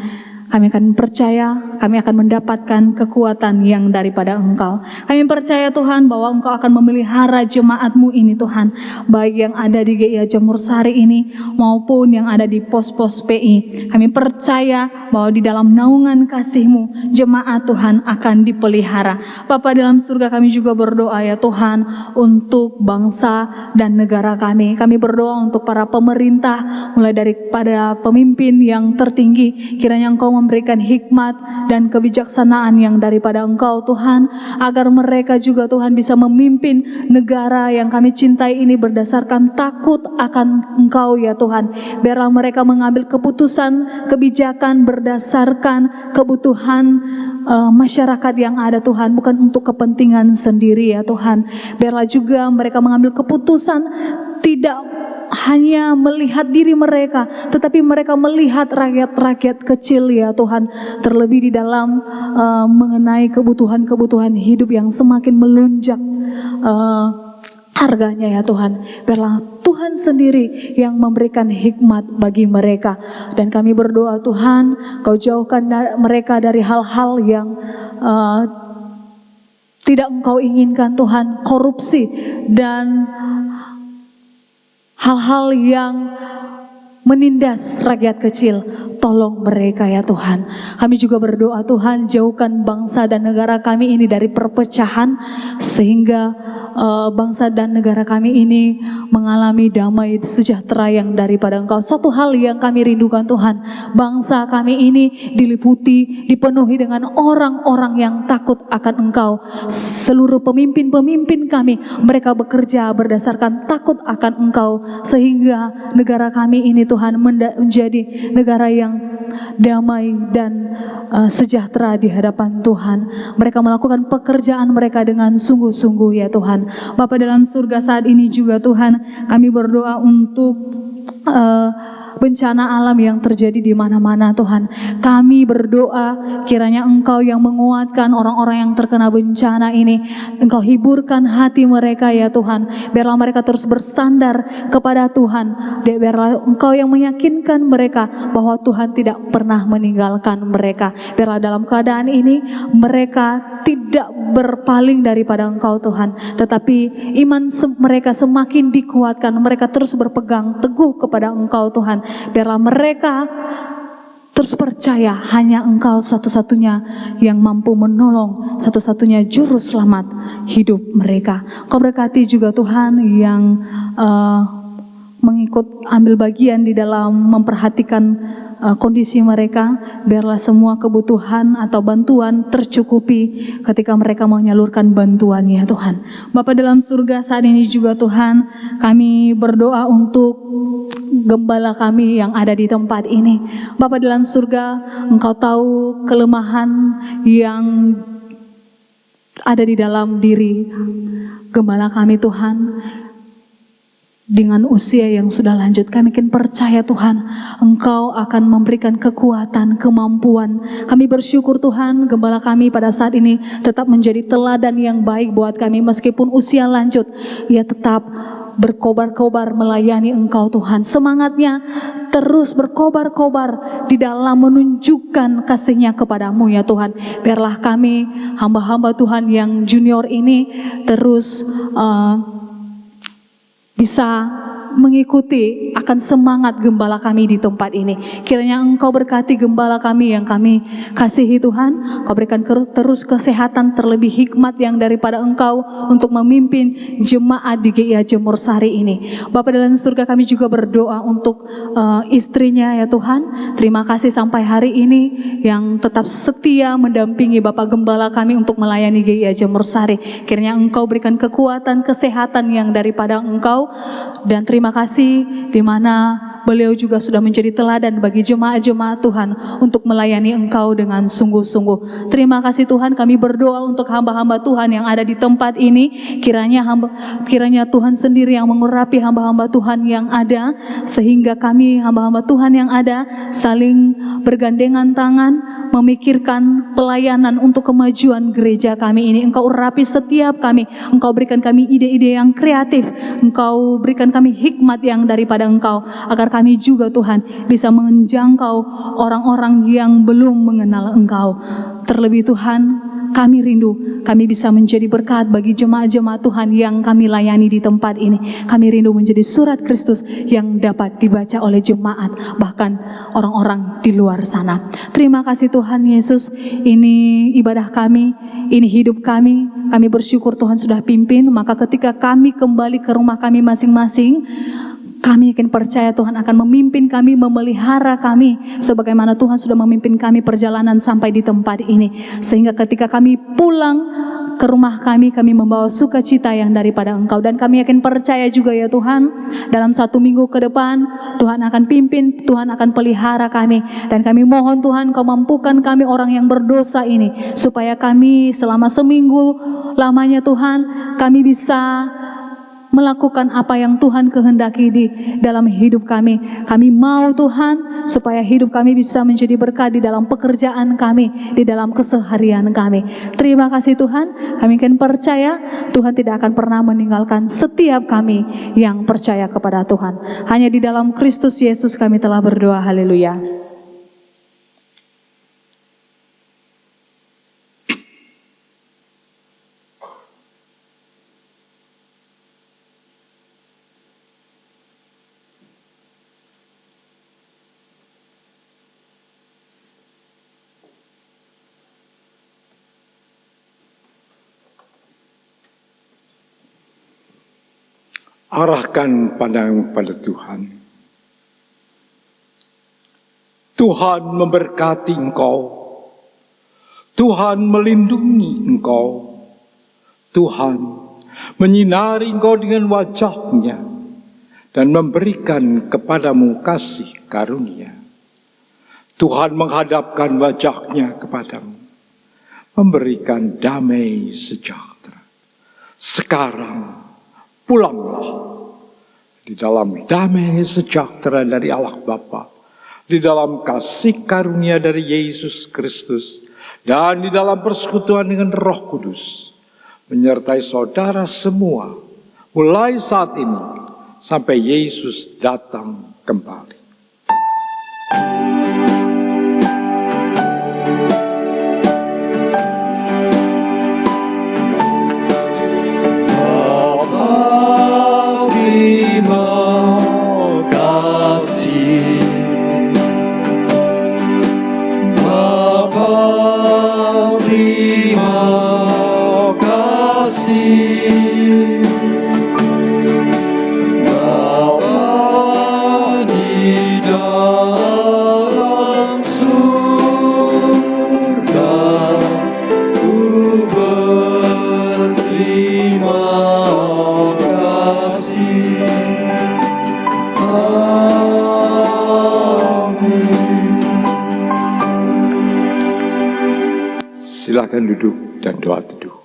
Speaker 4: Kami akan percaya, kami akan mendapatkan kekuatan yang daripada Engkau. Kami percaya Tuhan bahwa Engkau akan memelihara jemaat-Mu ini Tuhan, baik yang ada di GIA Jamur Sari ini maupun yang ada di pos-pos PI. Kami percaya bahwa di dalam naungan kasih-Mu, jemaat Tuhan akan dipelihara. Bapa dalam surga, kami juga berdoa ya Tuhan untuk bangsa dan negara kami. Kami berdoa untuk para pemerintah, mulai daripada pemimpin yang tertinggi. Kiranya Engkau memberikan hikmat dan kebijaksanaan yang daripada Engkau Tuhan, agar mereka juga Tuhan bisa memimpin negara yang kami cintai ini berdasarkan takut akan Engkau ya Tuhan. Biarlah mereka mengambil keputusan kebijakan berdasarkan kebutuhan masyarakat yang ada Tuhan, bukan untuk kepentingan sendiri ya Tuhan. Biarlah juga mereka mengambil keputusan tidak hanya melihat diri mereka, tetapi mereka melihat rakyat-rakyat kecil ya Tuhan, terlebih di dalam mengenai kebutuhan-kebutuhan hidup yang semakin melunjak harganya ya Tuhan. Biarlah Tuhan sendiri yang memberikan hikmat bagi mereka, dan kami berdoa Tuhan, Kau jauhkan mereka dari hal-hal yang tidak Engkau inginkan Tuhan, korupsi dan hal-hal yang menindas rakyat kecil. Tolong mereka ya Tuhan. Kami juga berdoa Tuhan, jauhkan bangsa dan negara kami ini dari perpecahan, sehingga bangsa dan negara kami ini mengalami damai sejahtera yang daripada Engkau. Satu hal yang kami rindukan Tuhan, bangsa kami ini diliputi, dipenuhi dengan orang-orang yang takut akan Engkau. Seluruh pemimpin-pemimpin kami, mereka bekerja berdasarkan takut akan Engkau, sehingga negara kami ini Tuhan menjadi negara yang damai dan sejahtera di hadapan Tuhan. Mereka melakukan pekerjaan mereka dengan sungguh-sungguh ya Tuhan. Bapa dalam surga, saat ini juga Tuhan, kami berdoa untuk bencana alam yang terjadi di mana-mana Tuhan. Kami berdoa kiranya Engkau yang menguatkan orang-orang yang terkena bencana ini. Engkau hiburkan hati mereka ya Tuhan. Biarlah mereka terus bersandar kepada Tuhan. Biarlah Engkau yang meyakinkan mereka bahwa Tuhan tidak pernah meninggalkan mereka. Biarlah dalam keadaan ini mereka tidak berpaling daripada Engkau Tuhan, tetapi iman mereka semakin dikuatkan. Mereka terus berpegang teguh kepada Engkau Tuhan. Biarlah mereka terus percaya hanya Engkau satu-satunya yang mampu menolong, satu-satunya juru selamat hidup mereka. Kau berkati juga Tuhan yang mengikut ambil bagian di dalam memperhatikan kondisi mereka. Biarlah semua kebutuhan atau bantuan tercukupi ketika mereka menyalurkan bantuan ya Tuhan. Bapa dalam surga, saat ini juga Tuhan, kami berdoa untuk gembala kami yang ada di tempat ini. Bapa dalam surga, Engkau tahu kelemahan yang ada di dalam diri gembala kami Tuhan. dengan usia yang sudah lanjut, kami makin percaya Tuhan, Engkau akan memberikan kekuatan, kemampuan. Kami bersyukur Tuhan, gembala kami pada saat ini tetap menjadi teladan yang baik buat kami. Meskipun usia lanjut, ia tetap berkobar-kobar melayani Engkau Tuhan. Semangatnya terus berkobar-kobar di dalam menunjukkan kasih-Nya kepadamu ya Tuhan. Biarlah kami hamba-hamba Tuhan yang junior ini terus bisa mengikuti akan semangat gembala kami di tempat ini. Kiranya Engkau berkati gembala kami yang kami kasihi Tuhan. Kau berikan terus kesehatan, terlebih hikmat yang daripada Engkau untuk memimpin jemaat di GIA Jemur Sari ini. Bapa dalam surga, kami juga berdoa untuk istrinya ya Tuhan. Terima kasih sampai hari ini yang tetap setia mendampingi Bapak gembala kami untuk melayani GIA Jemur Sari. Kiranya Engkau berikan kekuatan, kesehatan yang daripada Engkau. Dan terima kasih di mana beliau juga sudah menjadi teladan bagi jemaat-jemaat Tuhan untuk melayani Engkau dengan sungguh-sungguh. Terima kasih Tuhan, kami berdoa untuk hamba-hamba Tuhan yang ada di tempat ini. Kiranya Tuhan sendiri yang mengurapi hamba-hamba Tuhan yang ada, sehingga kami hamba-hamba Tuhan yang ada saling bergandengan tangan memikirkan pelayanan untuk kemajuan gereja kami ini. Engkau urapi setiap kami, Engkau berikan kami ide-ide yang kreatif, Engkau berikan kami hikmat yang daripada Engkau, agar kami juga Tuhan bisa menjangkau orang-orang yang belum mengenal Engkau. Terlebih Tuhan, kami rindu, kami bisa menjadi berkat bagi jemaat-jemaat Tuhan yang kami layani di tempat ini. Kami rindu menjadi surat Kristus yang dapat dibaca oleh jemaat, bahkan orang-orang di luar sana. Terima kasih Tuhan Yesus, ini ibadah kami, ini hidup kami. Kami bersyukur Tuhan sudah pimpin, maka ketika kami kembali ke rumah kami masing-masing, kami yakin percaya Tuhan akan memimpin kami, memelihara kami sebagaimana Tuhan sudah memimpin kami perjalanan sampai di tempat ini. Sehingga ketika kami pulang ke rumah kami membawa sukacita yang daripada Engkau. Dan kami yakin percaya juga ya Tuhan, dalam 1 minggu ke depan Tuhan akan pimpin, Tuhan akan pelihara kami. Dan kami mohon Tuhan, Kau mampukan kami orang yang berdosa ini, supaya kami selama seminggu lamanya Tuhan, kami bisa melakukan apa yang Tuhan kehendaki di dalam hidup kami. Kami mau Tuhan supaya hidup kami bisa menjadi berkat di dalam pekerjaan kami, di dalam keseharian kami. Terima kasih Tuhan, kami akan percaya Tuhan tidak akan pernah meninggalkan setiap kami yang percaya kepada Tuhan. Hanya di dalam Kristus Yesus kami telah berdoa, haleluya.
Speaker 2: Arahkan pandang pada Tuhan. Tuhan memberkati engkau. Tuhan melindungi engkau. Tuhan menyinari engkau dengan wajah-Nya dan memberikan kepadamu kasih karunia. Tuhan menghadapkan wajah-Nya kepadamu, memberikan damai sejahtera. Sekarang pulanglah di dalam damai sejahtera dari Allah Bapa, di dalam kasih karunia dari Yesus Kristus, dan di dalam persekutuan dengan Roh Kudus, menyertai saudara semua, mulai saat ini sampai Yesus datang kembali. Silakan duduk dan doa teduh.